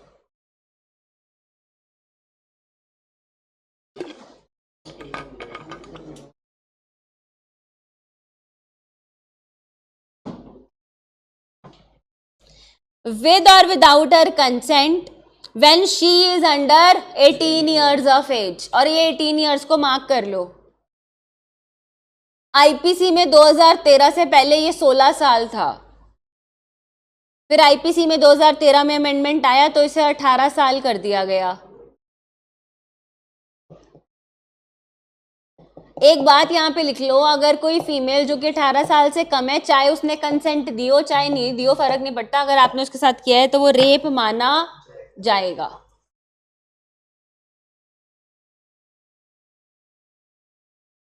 with or without her consent when she is under 18 years of age। और ये 18 years को मार्क कर लो। आईपीसी में 2013 से पहले ये 16 साल था, फिर आईपीसी में 2013 में अमेंडमेंट आया तो इसे 18 साल कर दिया गया। एक बात यहाँ पे लिख लो, अगर कोई फीमेल जो कि 18 साल से कम है, चाहे उसने कंसेंट दियो चाहे नहीं दियो फर्क नहीं पड़ता, अगर आपने उसके साथ किया है तो वो रेप माना जाएगा।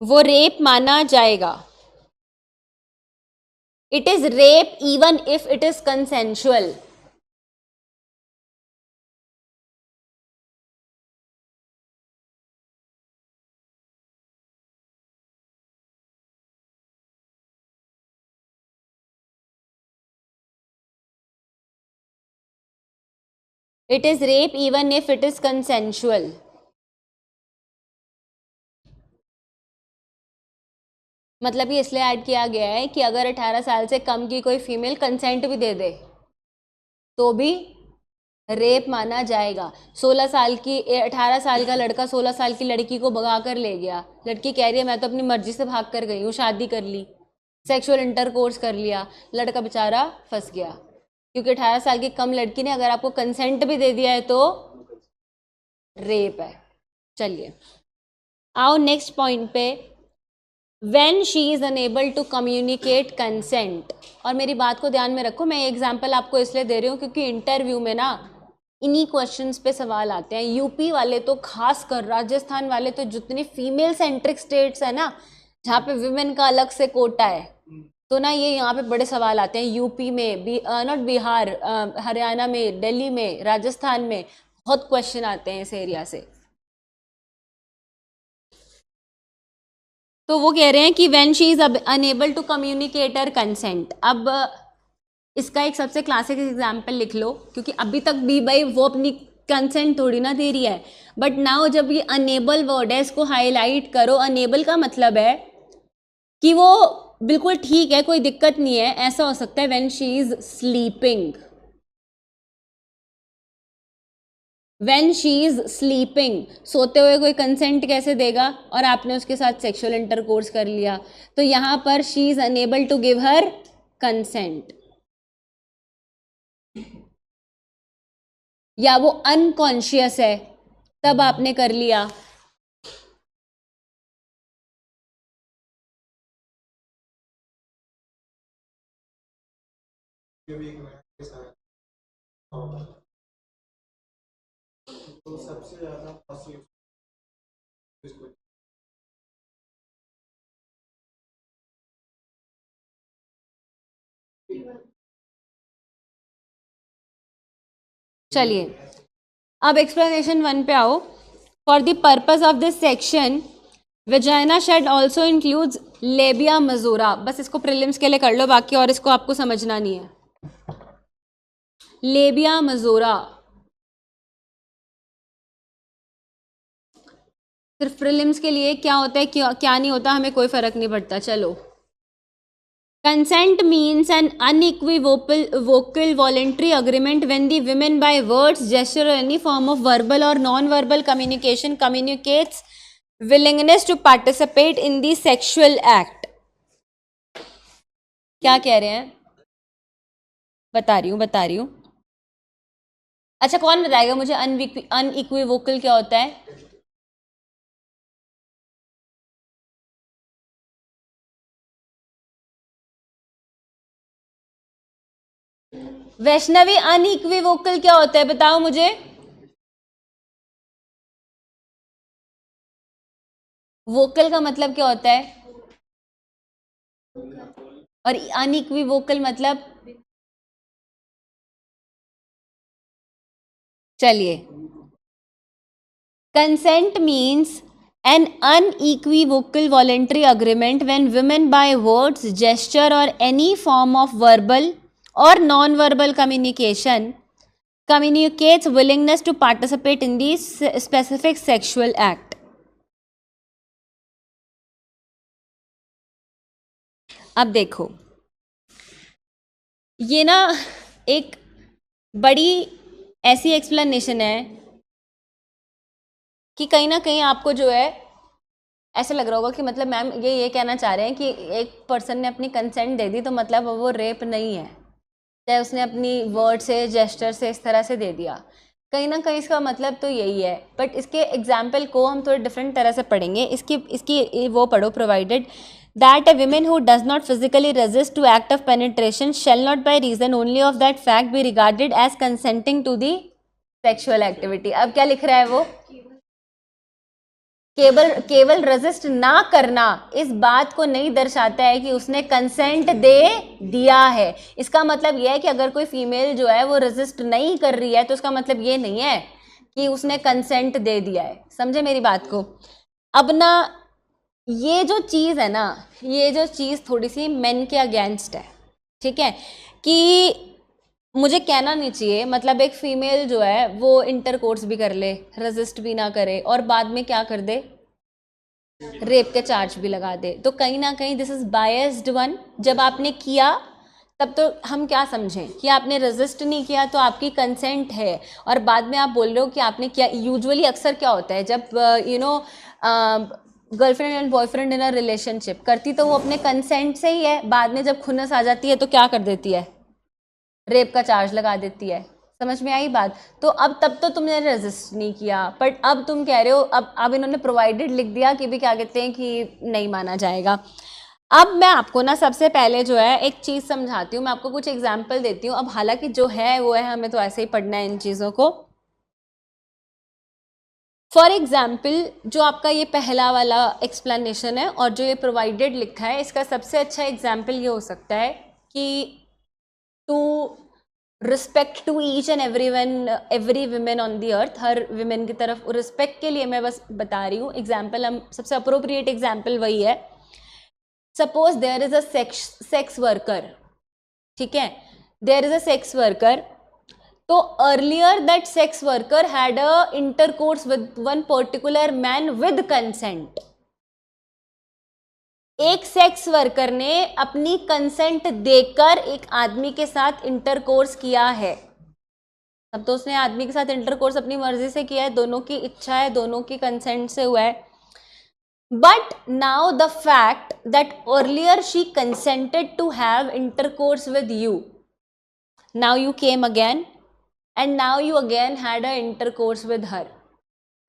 वो रेप माना जाएगा। It is rape even if it is consensual. It is rape even if it is consensual. मतलब ये इसलिए ऐड किया गया है कि अगर 18 साल से कम की कोई फीमेल कंसेंट भी दे दे तो भी रेप माना जाएगा। 16 साल की 18 साल का लड़का 16 साल की लड़की को भगा कर ले गया, लड़की कह रही है मैं तो अपनी मर्जी से भाग कर गई हूँ, शादी कर ली, सेक्सुअल इंटरकोर्स कर लिया, लड़का बेचारा फंस गया क्योंकि 18 साल की कम लड़की ने अगर आपको कंसेंट भी दे दिया है तो रेप है। चलिए आओ नेक्स्ट पॉइंट पे, when she is unable to communicate consent। और मेरी बात को ध्यान में रखो, मैं एग्जाम्पल आपको इसलिए दे रही हूँ क्योंकि इंटरव्यू में ना इन्हीं क्वेश्चंस पे सवाल आते हैं। यूपी वाले तो खास कर, राजस्थान वाले तो, जितनी फीमेल सेंट्रिक स्टेट्स है ना जहाँ पे विमेन का अलग से कोटा है, तो ना ये यहाँ पे बड़े सवाल आते हैं। यूपी में नॉट बिहार, हरियाणा में, दिल्ली में, राजस्थान में बहुत क्वेश्चन आते हैं इस एरिया से। तो वो कह रहे हैं कि when she is unable to communicate her consent. अब इसका एक सबसे क्लासिक एग्जाम्पल लिख लो, क्योंकि अभी तक भी भाई वो अपनी कंसेंट थोड़ी ना दे रही है, बट नाउ जब ये अनेबल वर्ड है इसको हाईलाइट करो। अनेबल का मतलब है कि वो बिल्कुल ठीक है, कोई दिक्कत नहीं है। ऐसा हो सकता है when she is sleeping, when she is sleeping, सोते हुए कोई कंसेंट कैसे देगा, और आपने उसके साथ सेक्सुअल इंटरकोर्स कर लिया, तो यहां पर she is unable to give her consent, या वो अनकॉन्शियस है तब आपने कर लिया। तो सबसे ज्यादा पॉसिबल इसको चलिए अब एक्सप्लेनेशन 1 पे आओ। For the purpose of this section vagina shall also includes labia majora. बस इसको प्रीलिम्स के लिए कर लो, बाकी और इसको आपको समझना नहीं है। लेबिया मजूरा सिर्फ प्रीलिम्स के लिए, क्या होता है क्या नहीं होता हमें कोई फर्क नहीं पड़ता। चलो, consent means an unequivocal vocal voluntary agreement when the women by words, gesture or any form of verbal or non-verbal communication communicates willingness to participate in the sexual act। क्या कह रहे हैं, बता रही हूँ। अच्छा, कौन बताएगा मुझे अनइक्विवोकल क्या होता है? वैष्णवी, अनइक्विवोकल क्या होता है बताओ मुझे। वोकल का मतलब क्या होता है, और अनइक्विवोकल मतलब? चलिए, consent means an unequivocal voluntary agreement when women by words, gesture or any form of verbal or non-verbal communication communicates willingness to participate in the specific sexual act। अब देखो, ये ना एक बड़ी ऐसी एक्सप्लेनेशन है कि कहीं ना कहीं आपको जो है ऐसा लग रहा होगा कि मतलब मैम ये कहना चाह रहे हैं कि एक पर्सन ने अपनी कंसेंट दे दी तो मतलब वो रेप नहीं है, चाहे उसने अपनी वर्ड से, जेस्चर से, इस तरह से दे दिया। कहीं ना कहीं इसका मतलब तो यही है, बट इसके एग्जाम्पल को हम थोड़े डिफरेंट तरह से पढ़ेंगे। इसकी वो पढ़ो, provided that a woman who does not physically resist to act of penetration shall not by reason only of that fact be regarded as consenting to the sexual activity। अब क्या लिख रहा है वो, केवल रेजिस्ट ना करना इस बात को नहीं दर्शाता है कि उसने कंसेंट दे दिया है। इसका मतलब यह है कि अगर कोई फीमेल जो है वो रेजिस्ट नहीं कर रही है तो उसका मतलब ये नहीं है कि उसने कंसेंट दे दिया है। समझे मेरी बात को? अब ना ये जो चीज़ है ना, ये जो चीज़ थोड़ी सी मेन के अगेंस्ट है, ठीक है, कि मुझे कहना नहीं चाहिए, मतलब एक फीमेल जो है वो इंटरकोर्स भी कर ले, रेजिस्ट भी ना करे और बाद में क्या कर दे, रेप के चार्ज भी लगा दे, तो कहीं ना कहीं दिस इज बायस्ड वन। जब आपने किया तब तो हम क्या समझें कि आपने रेजिस्ट नहीं किया तो आपकी कंसेंट है, और बाद में आप बोल रहे हो कि आपने किया। यूजुअली अक्सर क्या होता है, जब girlfriend and boyfriend in a relationship करती तो वो अपने कंसेंट से ही है, बाद में जब खुन्नस आ जाती है तो क्या कर देती है, रेप का चार्ज लगा देती है। समझ में आई बात? तो अब तब तो तुमने रेजिस्ट नहीं किया, बट अब तुम कह रहे हो, अब इन्होंने प्रोवाइडेड लिख दिया कि भी क्या कहते हैं कि नहीं माना जाएगा। अब मैं आपको ना सबसे पहले जो है एक चीज़ समझाती हूँ, मैं आपको कुछ एग्जाम्पल देती हूँ। अब हालांकि जो है वो है, हमें तो ऐसे ही पढ़ना है इन चीज़ों को। फॉर एग्जाम्पल, जो आपका ये पहला वाला एक्सप्लेनेशन है और जो ये प्रोवाइडेड लिखा है, इसका सबसे अच्छा एग्जाम्पल ये हो सकता है कि to respect to each and every women on the earth, हर विमेन की तरफ रिस्पेक्ट के लिए मैं बस बता रही हूँ एग्जाम्पल। हम सबसे अप्रोप्रिएट एग्जाम्पल वही है। Suppose there is a sex worker, ठीक है, there is a sex worker, तो earlier that sex worker had a intercourse with one particular man with consent. एक सेक्स वर्कर ने अपनी कंसेंट देकर एक आदमी के साथ इंटरकोर्स किया है। अब तो उसने आदमी के साथ इंटरकोर्स अपनी मर्जी से किया है, दोनों की इच्छा है, दोनों की कंसेंट से हुआ है। But now the fact that earlier she consented to have intercourse with you, now you came again and now you again had a intercourse with her,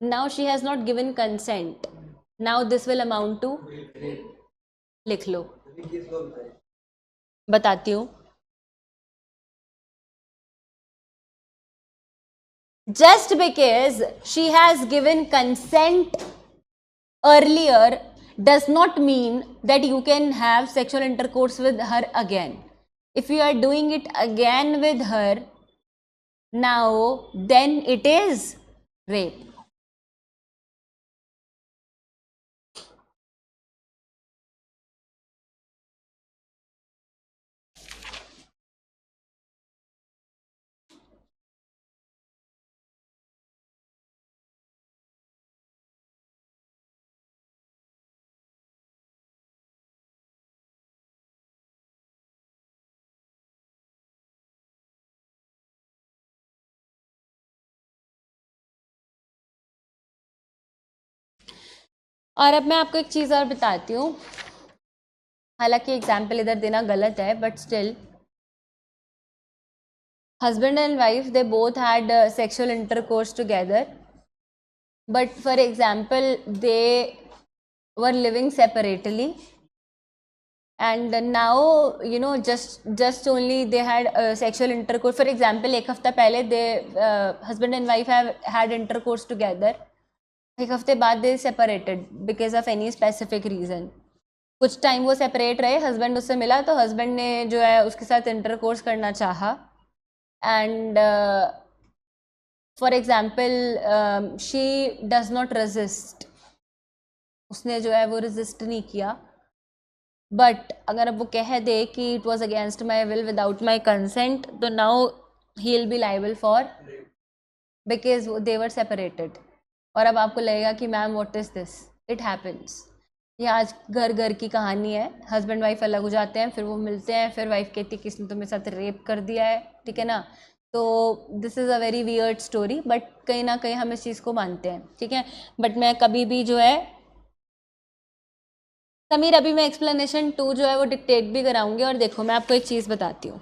now she has not given consent, now this will amount to, लिख लो, बताती हूँ। just because she has given consent earlier does not mean that you can have sexual intercourse with her again. If you are doing it again with her, now then it is rape. और अब मैं आपको एक चीज़ और बताती हूँ, हालांकि example इधर देना गलत है, but still husband and wife, they both had sexual intercourse together, but for example they were living separately, and now you know just only they had sexual intercourse. For example, एक हफ्ता पहले they husband and wife have had intercourse together, एक हफ्ते बाद दे separated because of any specific reason. कुछ time वो separate रहे, husband उससे मिला तो हस्बैंड ने जो है उसके साथ इंटरकोर्स करना चाहा, and for example she does not resist, उसने जो है वो रेजिस्ट नहीं किया, बट अगर अब वो कह दे कि it was against my will without my consent, तो now he will be liable for, because they were separated. और अब आपको लगेगा कि ma'am what is this, it happens, ये आज घर घर की कहानी है, हस्बैंड वाइफ अलग हो जाते हैं, फिर वो मिलते हैं, फिर वाइफ कहती है कि इसने तो मेरे साथ रेप कर दिया है, ठीक है ना। तो this is a very weird story, but कहीं ना कहीं हम इस चीज़ को मानते हैं, ठीक है। बट मैं कभी भी जो है समीर, अभी मैं एक्सप्लेनेशन 2 जो है वो डिक्टेट भी कराऊंगी। और देखो मैं आपको एक चीज़ बताती हूँ,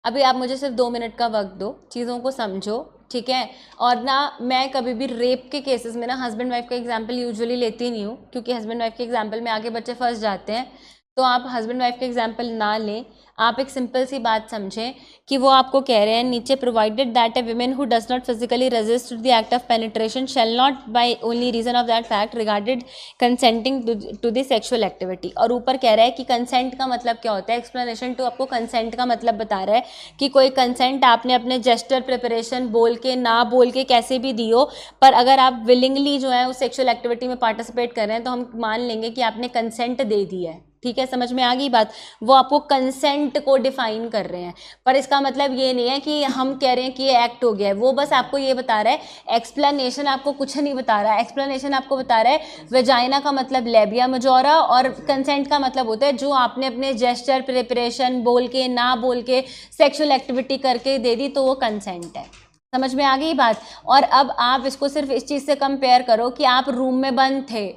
अभी आप मुझे सिर्फ 2 मिनट का वक्त दो, चीज़ों को समझो, ठीक है। और ना मैं कभी भी रेप के केसेस में ना हस्बैंड वाइफ का एग्जांपल यूजुअली लेती नहीं हूँ, क्योंकि हस्बैंड वाइफ के एग्जांपल में आगे बच्चे फंस जाते हैं। तो आप हस्बैंड वाइफ के एग्जांपल ना लें, आप एक सिंपल सी बात समझें कि वो आपको कह रहे हैं नीचे, provided that a women who does not physically resist the act of penetration shall not by only reason of that fact regarded consenting to the sexual activity. और ऊपर कह रहा है कि कंसेंट का मतलब क्या होता है। एक्सप्लेनेशन 2 आपको कंसेंट का मतलब बता रहा है कि कोई कंसेंट आपने अपने जेस्टर प्रिपरेशन बोल के ना बोल के कैसे भी दी हो, पर अगर आप विलिंगली जो है उस सेक्सुअल एक्टिविटी में पार्टिसिपेट कर रहे हैं तो हम मान लेंगे कि आपने कंसेंट दे दी है, ठीक है। समझ में आ गई बात। वो आपको कंसेंट को डिफाइन कर रहे हैं, पर इसका मतलब ये नहीं है कि हम कह रहे हैं कि ये एक्ट हो गया है। वो बस आपको ये बता रहा है, एक्सप्लेनेशन आपको कुछ नहीं बता रहा है। एक्सप्लेनेशन आपको बता रहा है वेजाइना का मतलब लेबिया मजोरा, और कंसेंट का मतलब होता है जो आपने अपने जेस्चर प्रिपरेशन बोल के ना बोल के सेक्सुअल एक्टिविटी करके दे दी, तो वो कंसेंट है। समझ में आ गई बात। और अब आप इसको सिर्फ इस चीज़ से कंपेयर करो कि आप रूम में बंद थे,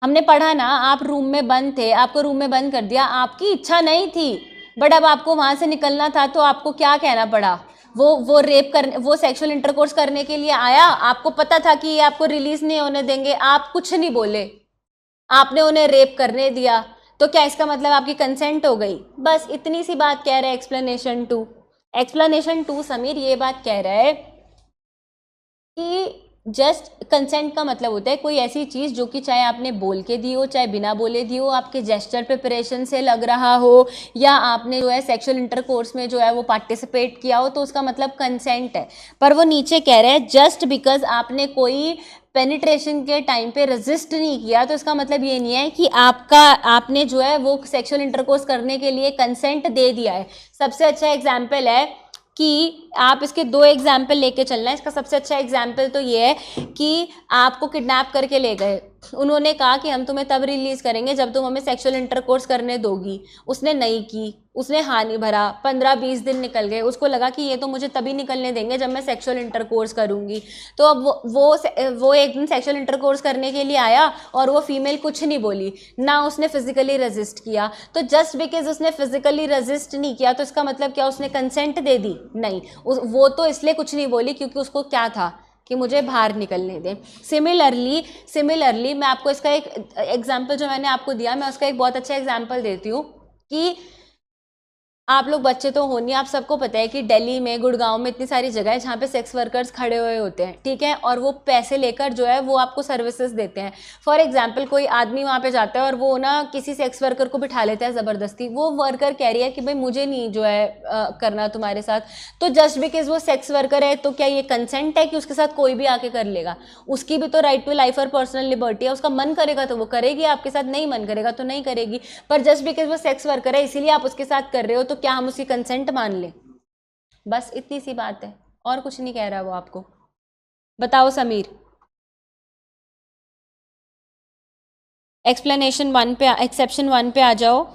हमने पढ़ा ना, आप रूम में बंद थे, आपको रूम में बंद कर दिया, आपकी इच्छा नहीं थी, बट अब आपको वहाँ से निकलना था, तो आपको क्या कहना पड़ा, वो रेप करने, वो सेक्सुअल इंटरकोर्स करने के लिए आया, आपको पता था कि ये आपको रिलीज नहीं होने देंगे, आप कुछ नहीं बोले, आपने उन्हें रेप करने दिया, तो क्या इसका मतलब आपकी कंसेंट हो गई। बस इतनी सी बात कह रहा है एक्सप्लेनेशन 2। एक्सप्लेनेशन 2 समीर ये बात कह रहा है कि जस्ट कंसेंट का मतलब होता है कोई ऐसी चीज़ जो कि चाहे आपने बोल के दी हो चाहे बिना बोले दी हो, आपके जेस्चर प्रिपरेशन से लग रहा हो, या आपने जो है सेक्सुअल इंटरकोर्स में जो है वो पार्टिसिपेट किया हो, तो उसका मतलब कंसेंट है। पर वो नीचे कह रहे हैं जस्ट बिकॉज आपने कोई पेनिट्रेशन के टाइम पे रेजिस्ट नहीं किया तो इसका मतलब ये नहीं है कि आपने जो है वो सेक्सुअल इंटरकोर्स करने के लिए कंसेंट दे दिया है। सबसे अच्छा एग्जाम्पल है कि आप इसके 2 एग्जाम्पल लेके चलना है। इसका सबसे अच्छा एग्जाम्पल तो ये है कि आपको किडनैप करके ले गए, उन्होंने कहा कि हम तुम्हें तब रिलीज करेंगे जब तुम हमें सेक्सुअल इंटरकोर्स करने दोगी, उसने नहीं की, उसने हाँ नहीं भरा, 15-20 दिन निकल गए, उसको लगा कि ये तो मुझे तभी निकलने देंगे जब मैं सेक्सुअल इंटरकोर्स करूंगी। तो अब वो एक दिन सेक्सुअल इंटरकोर्स करने के लिए आया और वो फीमेल कुछ नहीं बोली, ना उसने फिजिकली रेजिस्ट किया। तो जस्ट बिकॉज उसने फिजिकली रेजिस्ट नहीं किया तो इसका मतलब क्या उसने कंसेंट दे दी? नहीं, वो तो इसलिए कुछ नहीं बोली क्योंकि उसको क्या था कि मुझे बाहर निकलने दें। सिमिलरली मैं आपको इसका एक एग्जाम्पल जो मैंने आपको दिया, मैं उसका एक बहुत अच्छा एग्जाम्पल देती हूँ कि आप लोग बच्चे तो हो नहीं, आप सबको पता है कि दिल्ली में, गुड़गांव में इतनी सारी जगह है जहाँ पे सेक्स वर्कर्स खड़े हुए होते हैं, ठीक है, और वो पैसे लेकर जो है वो आपको सर्विसेज देते हैं। फॉर एग्जांपल कोई आदमी वहाँ पे जाता है और वो ना किसी सेक्स वर्कर को बिठा लेता है ज़बरदस्ती, वो वर्कर कह रही है कि भाई मुझे नहीं जो है करना तुम्हारे साथ, तो जस्ट बिकॉज वो सेक्स वर्कर है तो क्या ये कंसेंट है कि उसके साथ कोई भी आके कर लेगा? उसकी भी तो राइट टू लाइफ और पर्सनल लिबर्टी है, उसका मन करेगा तो वो करेगी, आपके साथ नहीं मन करेगा तो नहीं करेगी। पर जस्ट बिकॉज वो सेक्स वर्कर है इसीलिए आप उसके साथ कर रहे हो तो क्या हम उसकी कंसेंट मान लें? बस इतनी सी बात है, और कुछ नहीं कह रहा वो आपको। बताओ समीर, एक्सप्लेनेशन 1 पे, एक्सेप्शन 1 पे आ जाओ।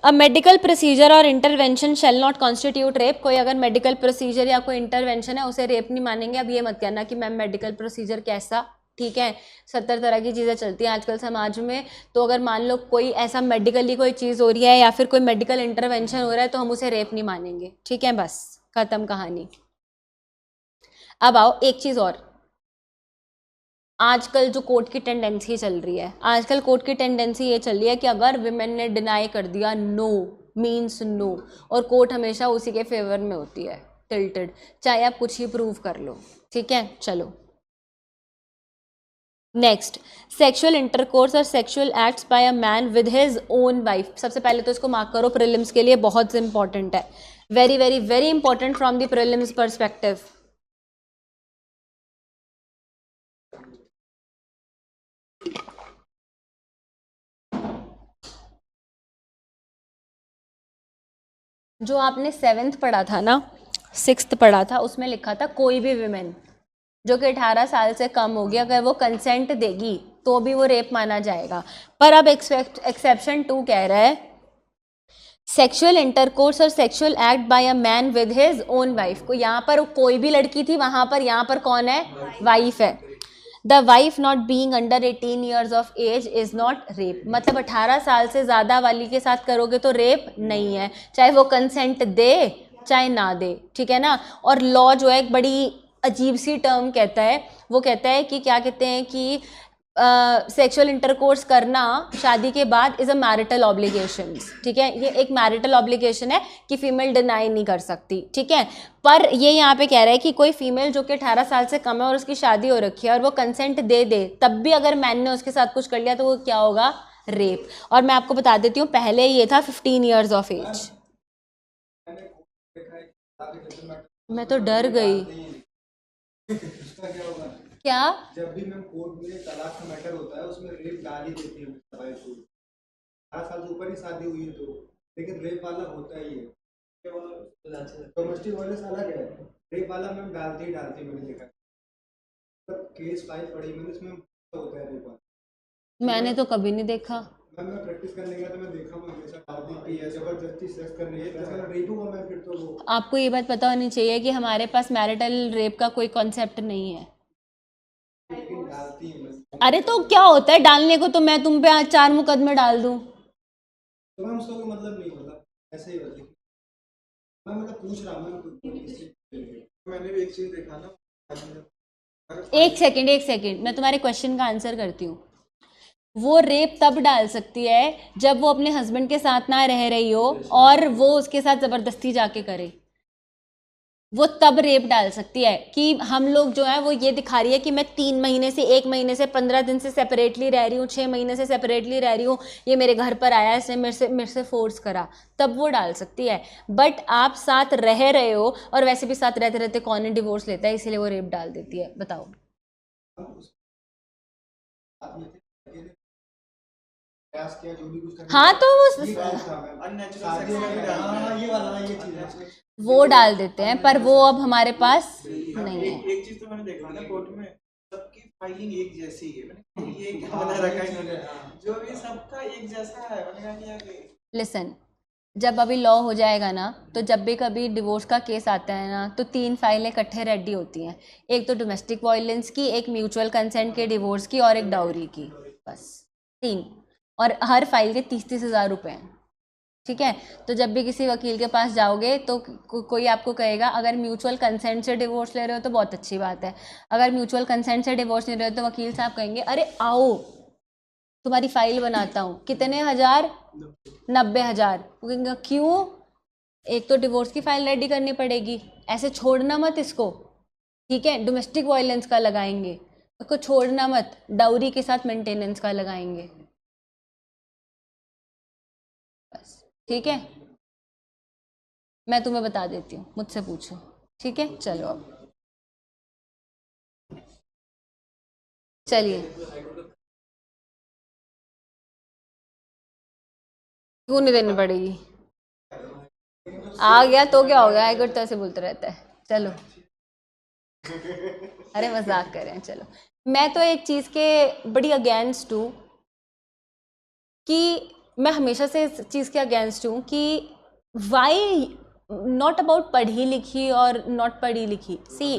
अ मेडिकल प्रोसीजर और intervention shall not constitute rape. कोई अगर मेडिकल प्रोसीजर या कोई इंटरवेंशन है उसे रेप नहीं मानेंगे। अब ये मत कहना कि मैम मेडिकल प्रोसीजर कैसा, ठीक है, 70 तरह की चीज़ें चलती हैं आजकल समाज में, तो अगर मान लो कोई ऐसा मेडिकली कोई चीज़ हो रही है या फिर कोई मेडिकल इंटरवेंशन हो रहा है तो हम उसे रेप नहीं मानेंगे, ठीक है, बस खत्म कहानी। अब आओ एक चीज़ और, आजकल जो कोर्ट की टेंडेंसी चल रही है, आजकल कोर्ट की टेंडेंसी ये चल रही है कि अगर विमेन ने डिनाई कर दिया नो मीन्स नो, और कोर्ट हमेशा उसी के फेवर में होती है, टिल्टेड, चाहे आप कुछ ही प्रूव कर लो, ठीक है। चलो next, sexual intercourse or sexual acts by a man with his own wife. सबसे पहले तो इसको मार्क करो प्रीलिम्स के लिए, बहुत इंपॉर्टेंट है, very very very important from the prelims perspective. जो आपने 7th पढ़ा था ना, 6th पढ़ा था, उसमें लिखा था कोई भी विमेन जो कि 18 साल से कम होगी अगर वो कंसेंट देगी तो भी वो रेप माना जाएगा। पर अब एक्सेप्शन 2 कह रहा है sexual intercourse or sexual act by a man with his own wife. को यहाँ पर कोई भी लड़की थी, वहां पर यहाँ पर कौन है? वाइफ है। The wife not being under 18 years of age is not rape. मतलब 18 साल से ज़्यादा वाली के साथ करोगे तो रेप नहीं है, चाहे वो कंसेंट दे चाहे ना दे, ठीक है ना। और लॉ जो है एक बड़ी अजीब सी टर्म कहता है, वो कहता है कि क्या कहते हैं कि सेक्सुअल इंटरकोर्स करना शादी के बाद इज़ अ मैरिटल ऑब्लिगेशन, ठीक है। ये एक मैरिटल ऑब्लिगेशन है कि फीमेल डिनाई नहीं कर सकती, ठीक है। पर ये यहाँ पे कह रहा है कि कोई फीमेल जो कि 18 साल से कम है और उसकी शादी हो रखी है और वो कंसेंट दे दे तब भी अगर मैन ने उसके साथ कुछ कर लिया तो वो क्या होगा? रेप। और मैं आपको बता देती हूँ पहले ये था 15 ईयर्स ऑफ एज। मैं तो डर गई। क्या? जब भी मैम कोर्ट में तलाक का मैटर होता है उसमें रेप डाल ही देती है 18 साल से ऊपर ही शादी हुई है तो, लेकिन रेप वाला होता ही है, डोमेस्टिक वायलेंस अलग है, रेप वाला मैम डालती ही डालती, मैंने देखा केस फाइल पड़ी मैंने, उसमें होता है रेप वाला। मैंने तो कभी नहीं देखा मैम, मैं प्रैक्टिस करने गया तो मैं देखा मैं हमेशा डालती की है, जबरदस्ती सेक्स करने है तो रेप हुआ मैं फिर तो वो। आपको ये बात पता होनी चाहिए कि हमारे पास मैरिटल रेप का कोई कॉन्सेप्ट नहीं है। अरे तो क्या होता है डालने को, तो मैं तुम पे आज 4 मुकदमे डाल दूं? तो मैम उसका कोई मतलब नहीं, मतलब ऐसे ही होती। मैं मतलब पूछ रहा हूँ, मैंने भी एक चीज देखा ना। एक सेकंड, मैं तुम्हारे क्वेश्चन का आंसर करती हूँ। वो रेप तब डाल सकती है जब वो अपने हस्बैंड के साथ ना रह रही हो और वो उसके साथ जबरदस्ती जाके करे। वो तब रेप डाल सकती है कि हम लोग जो है वो ये दिखा रही है कि मैं 3 महीने से, 1 महीने से, 15 दिन से सेपरेटली रह रही हूँ, 6 महीने से सेपरेटली रह रही हूँ, ये मेरे घर पर आया, इसने मेरे से फोर्स करा, तब वो डाल सकती है। बट आप साथ रह रहे हो और वैसे भी साथ रहते रहते कौन डिवोर्स लेता है, इसीलिए वो रेप डाल देती है। बताओ। प्रयास किया जो भी कुछ करने हाँ का, तो ये गलत था मैम। शादी में हाँ ये वाला ये चीज है। वो डाल देते हैं, पर वो अब हमारे पास नहीं है। एक चीज तो मैंने देखा ना कोर्ट में, सबकी फाइलिंग एक जैसी है। मैंने ये क्या बना रखा है इन्होंने, जो भी सबका एक जैसा है। मैंने कहा कि यार लिसन, जब अभी लॉ हो जाएगा ना, तो जब भी कभी डिवोर्स का केस आता है ना, तो 3 फाइलें इकट्ठे रेडी होती हैं। एक तो डोमेस्टिक वायलेंस की, एक म्यूचुअल कंसेंट के डिवोर्स की, और एक डाउरी की, बस 3। और हर फाइल के 30-30 हज़ार रुपये हैं, ठीक है। तो जब भी किसी वकील के पास जाओगे तो कोई आपको कहेगा, अगर म्यूचुअल कंसेंट से डिवोर्स ले रहे हो तो बहुत अच्छी बात है, अगर म्यूचुअल कंसेंट से डिवोर्स ले रहे हो तो वकील साहब कहेंगे अरे आओ तुम्हारी फाइल बनाता हूँ, कितने हज़ार, 90,000। कहेंगे क्यों, एक तो डिवोर्स की फाइल रेडी करनी पड़ेगी, ऐसे छोड़ना मत इसको, ठीक है। डोमेस्टिक वायलेंस का लगाएंगे, उसको छोड़ना मत, डाउरी के साथ मेंटेनेंस का लगाएंगे, बस, ठीक है। मैं तुम्हें बता देती हूँ, मुझसे पूछो, ठीक है। चलो अब चलिए, क्यों नहीं देनी पड़ेगी, आ गया तो क्या हो गया, हाईकोर्ट तो ऐसे बोलते रहता है। चलो अरे मजाक कर रहे हैं। चलो, मैं तो एक चीज़ के बड़ी अगेंस्ट हूँ कि मैं हमेशा से इस चीज़ के अगेंस्ट हूँ कि वाई नॉट अबाउट पढ़ी लिखी और नॉट पढ़ी लिखी। सी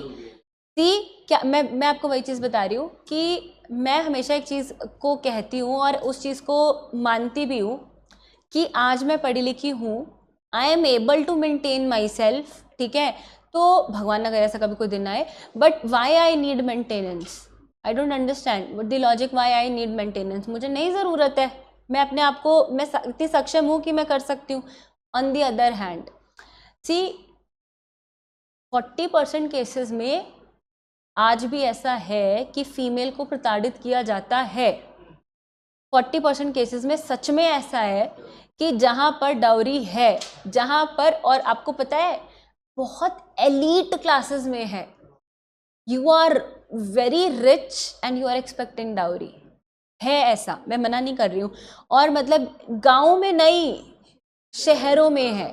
क्या मैं आपको वही चीज़ बता रही हूँ कि मैं हमेशा एक चीज़ को कहती हूँ और उस चीज़ को मानती भी हूँ कि आज मैं पढ़ी लिखी हूँ, I am able to maintain myself, ठीक है। तो भगवान ना करे ऐसा कभी कोई दिन आए, but why I need maintenance, I don't understand the logic why I need maintenance. मुझे नहीं ज़रूरत है, मैं अपने आप को, मैं इतनी सक्षम हूँ कि मैं कर सकती हूँ। On the other hand see 40% cases में आज भी ऐसा है कि फीमेल को प्रताड़ित किया जाता है। 40% केसेस में सच में ऐसा है कि जहाँ पर डाउरी है, जहाँ पर, और आपको पता है बहुत एलीट क्लासेस में है, you are very rich and you are expecting dowry, है ऐसा, मैं मना नहीं कर रही हूँ। और मतलब गांव में नहीं, शहरों में है,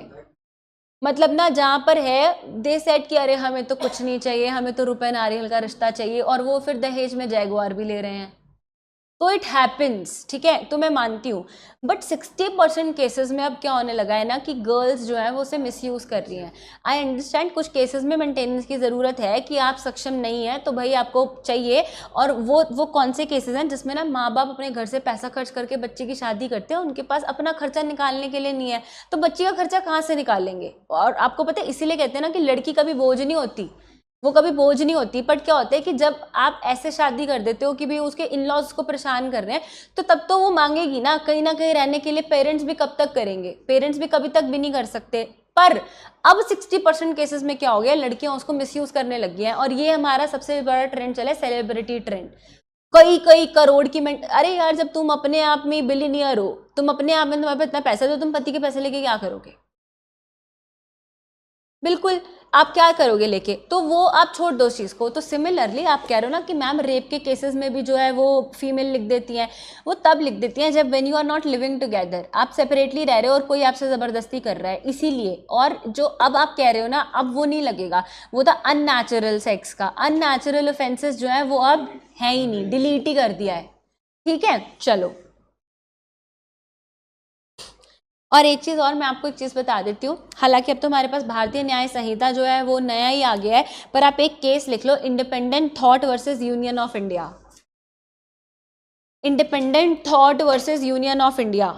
मतलब ना जहाँ पर है दे सेट कि अरे हमें तो कुछ नहीं चाहिए, हमें तो रुपए नारियल का रिश्ता चाहिए, और वो फिर दहेज में जैगुआर भी ले रहे हैं। तो इट हैपन्स, ठीक है, तो मैं मानती हूँ। बट 60% केसेस में अब क्या होने लगा है ना कि गर्ल्स जो है वो उसे मिसयूज़ कर रही हैं। आई अंडरस्टैंड कुछ केसेस में मेंटेनेंस की ज़रूरत है कि आप सक्षम नहीं है तो भाई आपको चाहिए, और वो कौन से केसेस हैं जिसमें ना माँ बाप अपने घर से पैसा खर्च करके बच्चे की शादी करते हैं, उनके पास अपना खर्चा निकालने के लिए नहीं है, तो बच्ची का खर्चा कहाँ से निकालेंगे। और आपको पता है इसीलिए कहते हैं ना कि लड़की कभी बोझ नहीं होती, वो कभी बोझ नहीं होती। बट क्या होता है कि जब आप ऐसे शादी कर देते हो कि भी उसके इन लॉज को परेशान कर रहे हैं, तो तब तो वो मांगेगी ना कहीं रहने के लिए। पेरेंट्स भी कब तक करेंगे, पेरेंट्स भी कभी तक भी नहीं कर सकते। पर अब 60% केसेस में क्या हो गया, लड़कियां उसको मिसयूज करने लगी हैं, और ये हमारा सबसे बड़ा ट्रेंड चला है, सेलिब्रिटी ट्रेंड। कई करोड़ की अरे यार, जब तुम अपने आप में बिलियनियर हो, तुम अपने आप में, तुम्हारे पास इतना पैसा, तो तुम पति के पैसे लेके क्या करोगे, बिल्कुल आप क्या करोगे लेके, तो वो आप छोड़ दो उस चीज़ को। तो सिमिलरली आप कह रहे हो ना कि मैम रेप के केसेस में भी जो है वो फीमेल लिख देती हैं, वो तब लिख देती हैं जब when you are not living together, आप सेपरेटली रह रहे हो और कोई आपसे ज़बरदस्ती कर रहा है, इसीलिए। और जो अब आप कह रहे हो ना, अब वो नहीं लगेगा, वो था अननेचुरल सेक्स का, अननेचुरल ऑफेंसेस जो है वो अब है ही नहीं, डिलीट ही कर दिया है, ठीक है। चलो, और एक चीज़ और मैं आपको एक चीज़ बता देती हूँ, हालांकि अब तो हमारे पास भारतीय न्याय संहिता जो है वो नया ही आ गया है, पर आप एक केस लिख लो, independent thought versus union of India, independent thought versus union of India.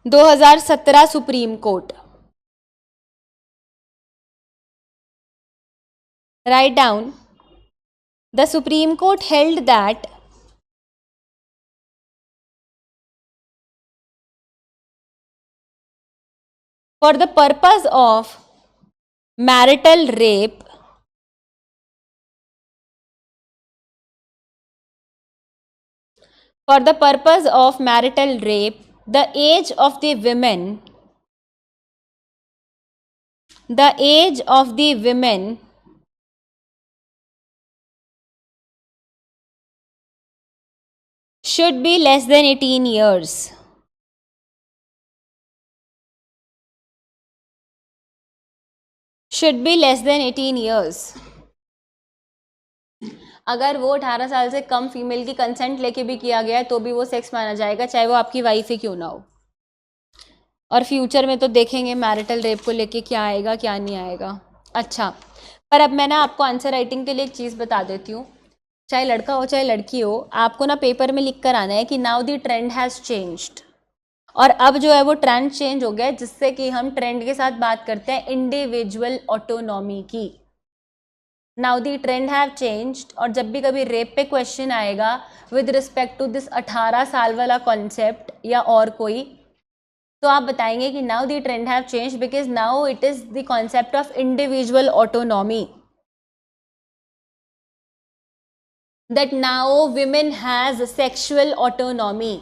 – 2017 supreme court, right down, the supreme court held that For the purpose of marital rape, for the purpose of marital rape, the age of the women should be less than 18 years. Should be less than 18 years. अगर वो 18 साल से कम female की consent लेके भी किया गया है तो भी वो सेक्स माना जाएगा, चाहे वो आपकी वाइफ ही क्यों ना हो। और फ्यूचर में तो देखेंगे मैरिटल रेप को लेके क्या आएगा क्या नहीं आएगा। अच्छा, पर अब मैं ना आपको आंसर राइटिंग के लिए एक चीज़ बता देती हूँ, चाहे लड़का हो चाहे लड़की हो, आपको ना पेपर में लिख कर आना है कि now the trend has changed. और अब जो है वो ट्रेंड चेंज हो गया है, जिससे कि हम ट्रेंड के साथ बात करते हैं इंडिविजुअल ऑटोनॉमी की। Now the trend have changed, और जब भी कभी रेप पे क्वेश्चन आएगा विद रिस्पेक्ट टू दिस 18 साल वाला कॉन्सेप्ट या और कोई, तो आप बताएंगे कि now the trend have changed because now it is the concept of individual autonomy, that now women has sexual autonomy.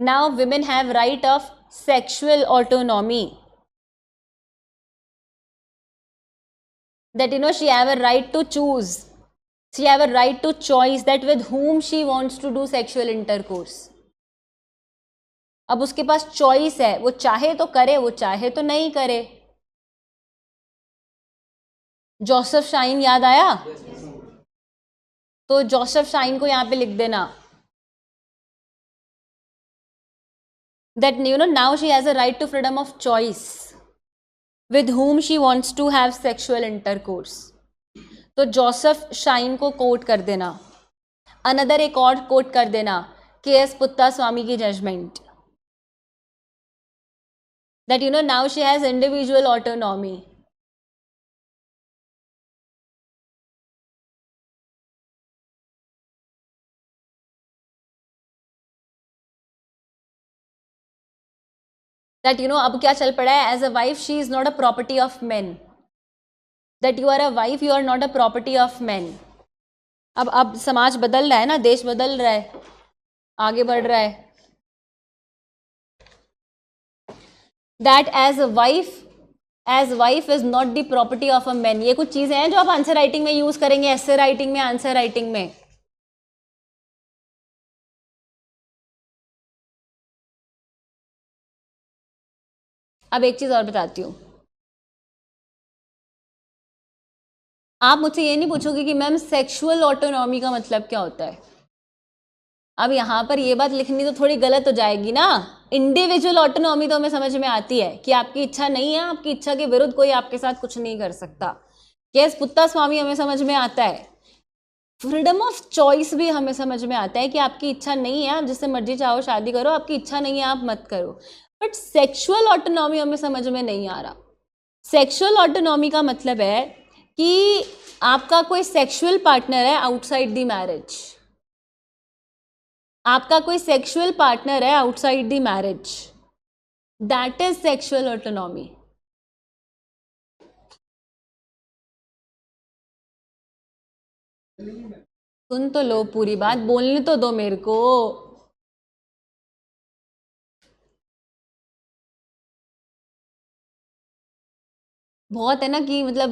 Now women have right of sexual autonomy, that she have a right to choose, she have a right to choice that with whom she wants to do sexual intercourse. अब उसके पास choice है, वो चाहे तो करे, वो चाहे तो नहीं करे। जोसेफ शाइन याद आया? तो जोसेफ शाइन को यहाँ पे लिख देना that now she has a right to freedom of choice with whom she wants to have sexual intercourse. तो जोसेफ शाइन को कोट कर देना। अनदर एक और कोट कर देना, के.एस. पुत्ता स्वामी की judgement, that now she has individual autonomy. that अब क्या चल पड़ा है, as a wife she is not a property of men, that you are a wife, you are not a property of men. अब समाज बदल रहा है ना, देश बदल रहा है, आगे बढ़ रहा है। That as wife is not the property of a man. ये कुछ चीजें हैं जो आप आंसर राइटिंग में यूज करेंगे, एसे राइटिंग में, आंसर राइटिंग में। अब एक चीज और बताती हूँ, आप मुझसे ये नहीं पूछोगे कि मैम सेक्सुअल ऑटोनॉमी का मतलब क्या होता है। अब यहाँ पर ये बात लिखनी तो थोड़ी गलत हो जाएगी ना। इंडिविजुअल ऑटोनॉमी तो हमें समझ में आती है कि आपकी इच्छा नहीं है, आपकी इच्छा के विरुद्ध कोई आपके साथ कुछ नहीं कर सकता। के.एस. पुत्ता स्वामी हमें समझ में आता है। फ्रीडम ऑफ चॉइस भी हमें समझ में आता है कि आपकी इच्छा नहीं है, आप जिससे मर्जी चाहो शादी करो, आपकी इच्छा नहीं है आप मत करो। बट सेक्सुअल ऑटोनॉमी हमें समझ में नहीं आ रहा। सेक्सुअल ऑटोनॉमी का मतलब है कि आपका कोई सेक्सुअल पार्टनर है आउटसाइड द मैरिज, आपका कोई सेक्सुअल पार्टनर है outside the marriage, that is sexual autonomy. सुन तो लो, पूरी बात बोलने तो दो मेरे को। बहुत है ना कि मतलब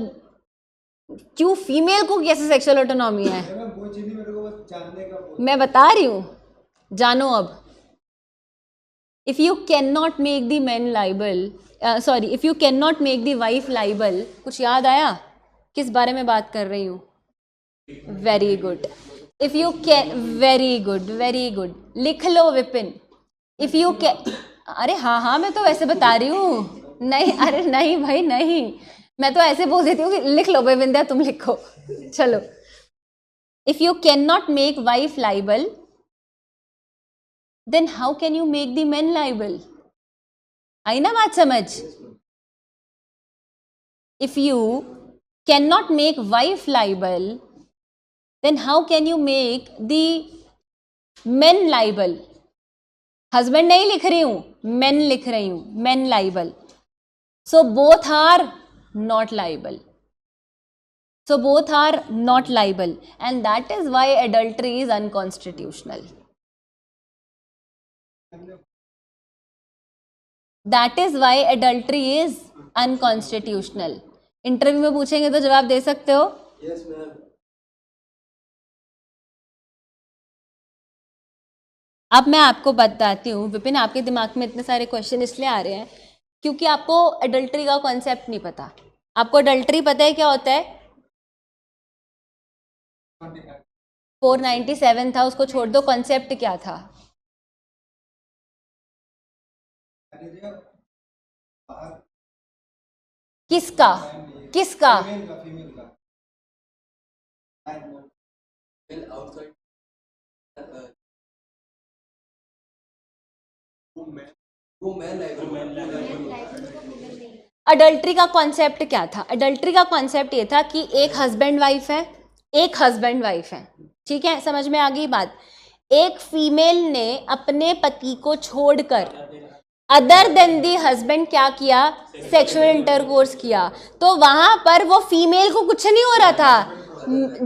क्यों फीमेल को कैसे सेक्सुअल ऑटोनॉमी है, वो चीज़ ही मेरे को बस जानने का मैं बता रही हूँ, जानो अब। If you can not make the man liable, sorry, if you can not make the wife liable, कुछ याद आया किस बारे में बात कर रही हूँ? Very good. If you can, very good very good, लिख लो विपिन। इफ यू कैन, अरे हाँ मैं तो वैसे बता रही हूँ। नहीं, अरे नहीं भाई नहीं, मैं तो ऐसे बोल देती हूँ कि लिख लो बेविंद्या, तुम लिखो। चलो, if you can not make wife liable, then how can you make the men liable? आई ना बात समझ? If you cannot make wife liable, then how can you make the men liable? Husband नहीं लिख रही हूं, मेन लिख रही हूं, men liable. So both are not liable. So both are not liable, and that is why adultery is unconstitutional. That is why adultery is unconstitutional. Interview में पूछेंगे तो जवाब दे सकते हो? Yes, ma'am. अब मैं आपको बताती हूँ विपिन, आपके दिमाग में इतने सारे क्वेश्चन इसलिए आ रहे हैं क्योंकि आपको अडल्ट्री का कॉन्सेप्ट नहीं पता. आपको अडल्ट्री पता है क्या होता है? 497 था, उसको छोड़ दो. कॉन्सेप्ट क्या था? किसका? किसका? अडल्ट्री का कॉन्सेप्ट क्या था? अडल्ट्री का कॉन्सेप्ट ये था कि एक हस्बैंड वाइफ है, एक हस्बैंड वाइफ है, ठीक है, समझ में आ गई बात. एक फीमेल ने अपने पति को छोड़कर अदर देन दी हस्बैंड क्या किया? सेक्सुअल इंटरकोर्स किया. तो वहां पर वो फीमेल को कुछ नहीं हो रहा था,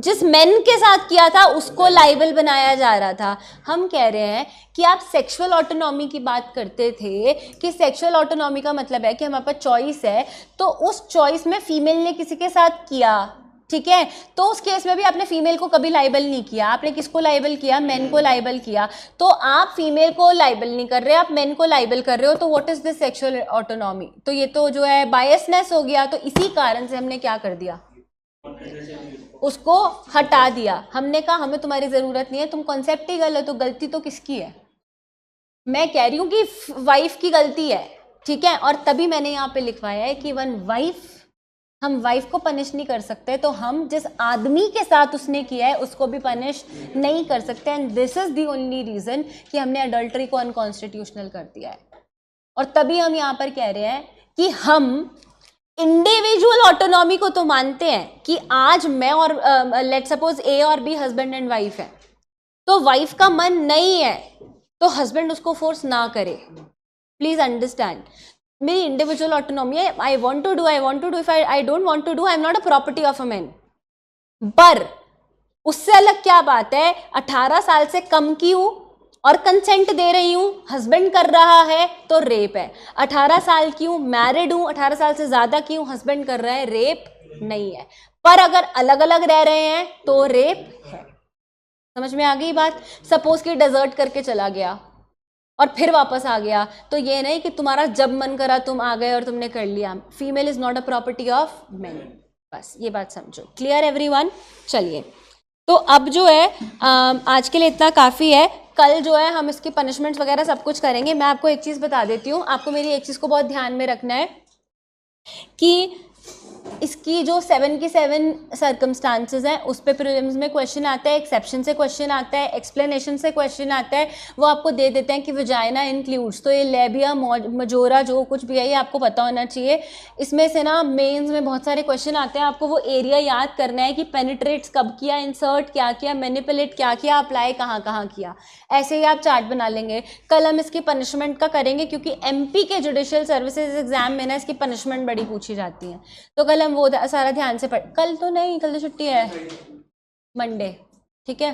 जिस मेन के साथ किया था उसको लाइबल बनाया जा रहा था. हम कह रहे हैं कि आप सेक्सुअल ऑटोनॉमी की बात करते थे कि सेक्सुअल ऑटोनॉमी का मतलब है कि हमारे पास चॉइस है, तो उस चॉइस में फीमेल ने किसी के साथ किया, ठीक है, तो उस केस में भी आपने फीमेल को कभी लाइबल नहीं किया. आपने किसको लाइबल किया? मेन को लाइबल किया. तो आप फीमेल को लाइबल नहीं कर रहे, आप मेन को लाइबल कर रहे हो. तो what is this sexual autonomy? तो ये तो जो है बायसनेस हो गया. तो इसी कारण से हमने क्या कर दिया? उसको हटा दिया. हमने कहा हमें तुम्हारी जरूरत नहीं है, तुम कॉन्सेप्ट ही गलत हो. गलती तो किसकी है? मैं कह रही हूं कि वाइफ की गलती है, ठीक है, और तभी मैंने यहाँ पे लिखवाया है कि वन वाइफ, हम वाइफ को पनिश नहीं कर सकते, तो हम जिस आदमी के साथ उसने किया है उसको भी पनिश नहीं कर सकते. And this is the only reason कि हमने अडल्ट्री को अनकॉन्स्टिट्यूशनल कर दिया है. और तभी हम यहाँ पर कह रहे हैं कि हम इंडिविजुअल ऑटोनॉमी को तो मानते हैं कि आज मैं और लेट्स सपोज ए और बी हस्बैंड एंड वाइफ है, तो वाइफ का मन नहीं है तो हस्बैंड उसको फोर्स ना करे. प्लीज अंडरस्टैंड, मेरी इंडिविजुअल ऑटोनॉमी है. I want to do, if I don't want to do, I am not a property of a man. पर उससे अलग क्या बात है, 18 साल से कम की हूं और कंसेंट दे रही हूं, हस्बैंड कर रहा है तो रेप है. 18 साल की हूं, मैरिड हूं, 18 साल से ज्यादा की हूं, हस्बैंड कर रहा है, रेप नहीं है. पर अगर अलग अलग रह रहे हैं तो रेप है. समझ में आ गई बात? सपोज कि डेजर्ट करके चला गया और फिर वापस आ गया, तो ये नहीं कि तुम्हारा जब मन करा तुम आ गए और तुमने कर लिया. Female is not a property of main. बस ये बात समझो. Clear everyone? चलिए, तो अब जो है आज के लिए इतना काफ़ी है. कल जो है हम इसकी पनिशमेंट्स वगैरह सब कुछ करेंगे. मैं आपको एक चीज़ बता देती हूँ, आपको मेरी एक चीज़ को बहुत ध्यान में रखना है कि इसकी जो 7 की 7 सर्कमस्टांसेस हैं उस पे प्रीलिम्स में क्वेश्चन आता है, एक्सेप्शन से क्वेश्चन आता है, एक्सप्लेनेशन से क्वेश्चन आता है. वो आपको दे देते हैं कि वजाइना इंक्लूड्स, तो ये लेबिया मजोरा जो कुछ भी है ये आपको पता होना चाहिए. इसमें से ना मेंस में बहुत सारे क्वेश्चन आते हैं, आपको वो एरिया याद करना है कि पेनिट्रेट्स कब किया, इंसर्ट क्या किया, मैनिपुलेट क्या किया, अप्लाई कहाँ कहाँ किया. ऐसे ही आप चार्ट बना लेंगे. कल हम इसकी पनिशमेंट का करेंगे क्योंकि MP के जुडिशियल सर्विसेज एग्जाम में ना इसकी पनिशमेंट बड़ी पूछी जाती है. तो कल हम वो सारा ध्यान से पढ़, कल तो नहीं, कल तो छुट्टी है, मंडे, ठीक है,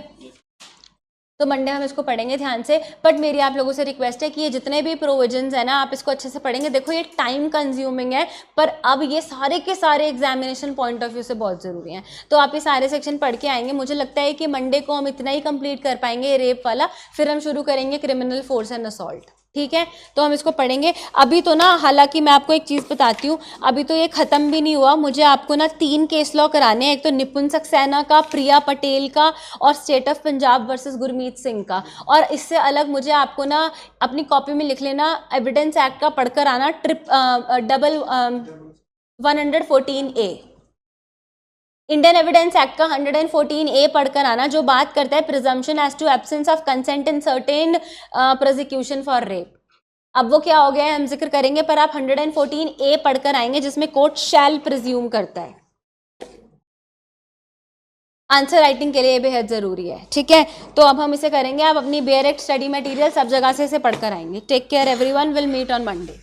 तो मंडे हम इसको पढ़ेंगे ध्यान से. बट मेरी आप लोगों से रिक्वेस्ट है कि ये जितने भी प्रोविजंस है ना आप इसको अच्छे से पढ़ेंगे. देखो ये टाइम कंज्यूमिंग है, पर अब ये सारे के सारे एग्जामिनेशन पॉइंट ऑफ व्यू से बहुत ज़रूरी हैं. तो आप ये सारे सेक्शन पढ़ के आएंगे. मुझे लगता है कि मंडे को हम इतना ही कंप्लीट कर पाएंगे ये रेप वाला, फिर हम शुरू करेंगे क्रिमिनल फोर्स एंड असॉल्ट. ठीक है, तो हम इसको पढ़ेंगे. अभी तो ना, हालांकि मैं आपको एक चीज़ बताती हूँ, अभी तो ये ख़त्म भी नहीं हुआ. मुझे आपको ना 3 केस लॉ कराने हैं. एक तो निपुण सक्सेना का, प्रिया पटेल का और state of Punjab versus Gurmeet Singh का. और इससे अलग मुझे आपको ना अपनी कॉपी में लिख लेना, एविडेंस एक्ट का पढ़कर आना, double 114A, Indian evidence act का 114A पढ़कर आना, जो बात करता है presumption as to absence of consent in certain prosecution for rape. अब वो क्या हो गया है हम जिक्र करेंगे, पर आप 114A पढ़कर आएंगे जिसमें कोर्ट शैल प्रिज्यूम करता है. आंसर राइटिंग के लिए बेहद ज़रूरी है, ठीक है। तो अब हम इसे करेंगे, आप अपनी बेयर एक्ट स्टडी मटेरियल सब जगह से इसे पढ़कर आएंगे। Take care everyone, will meet on Monday.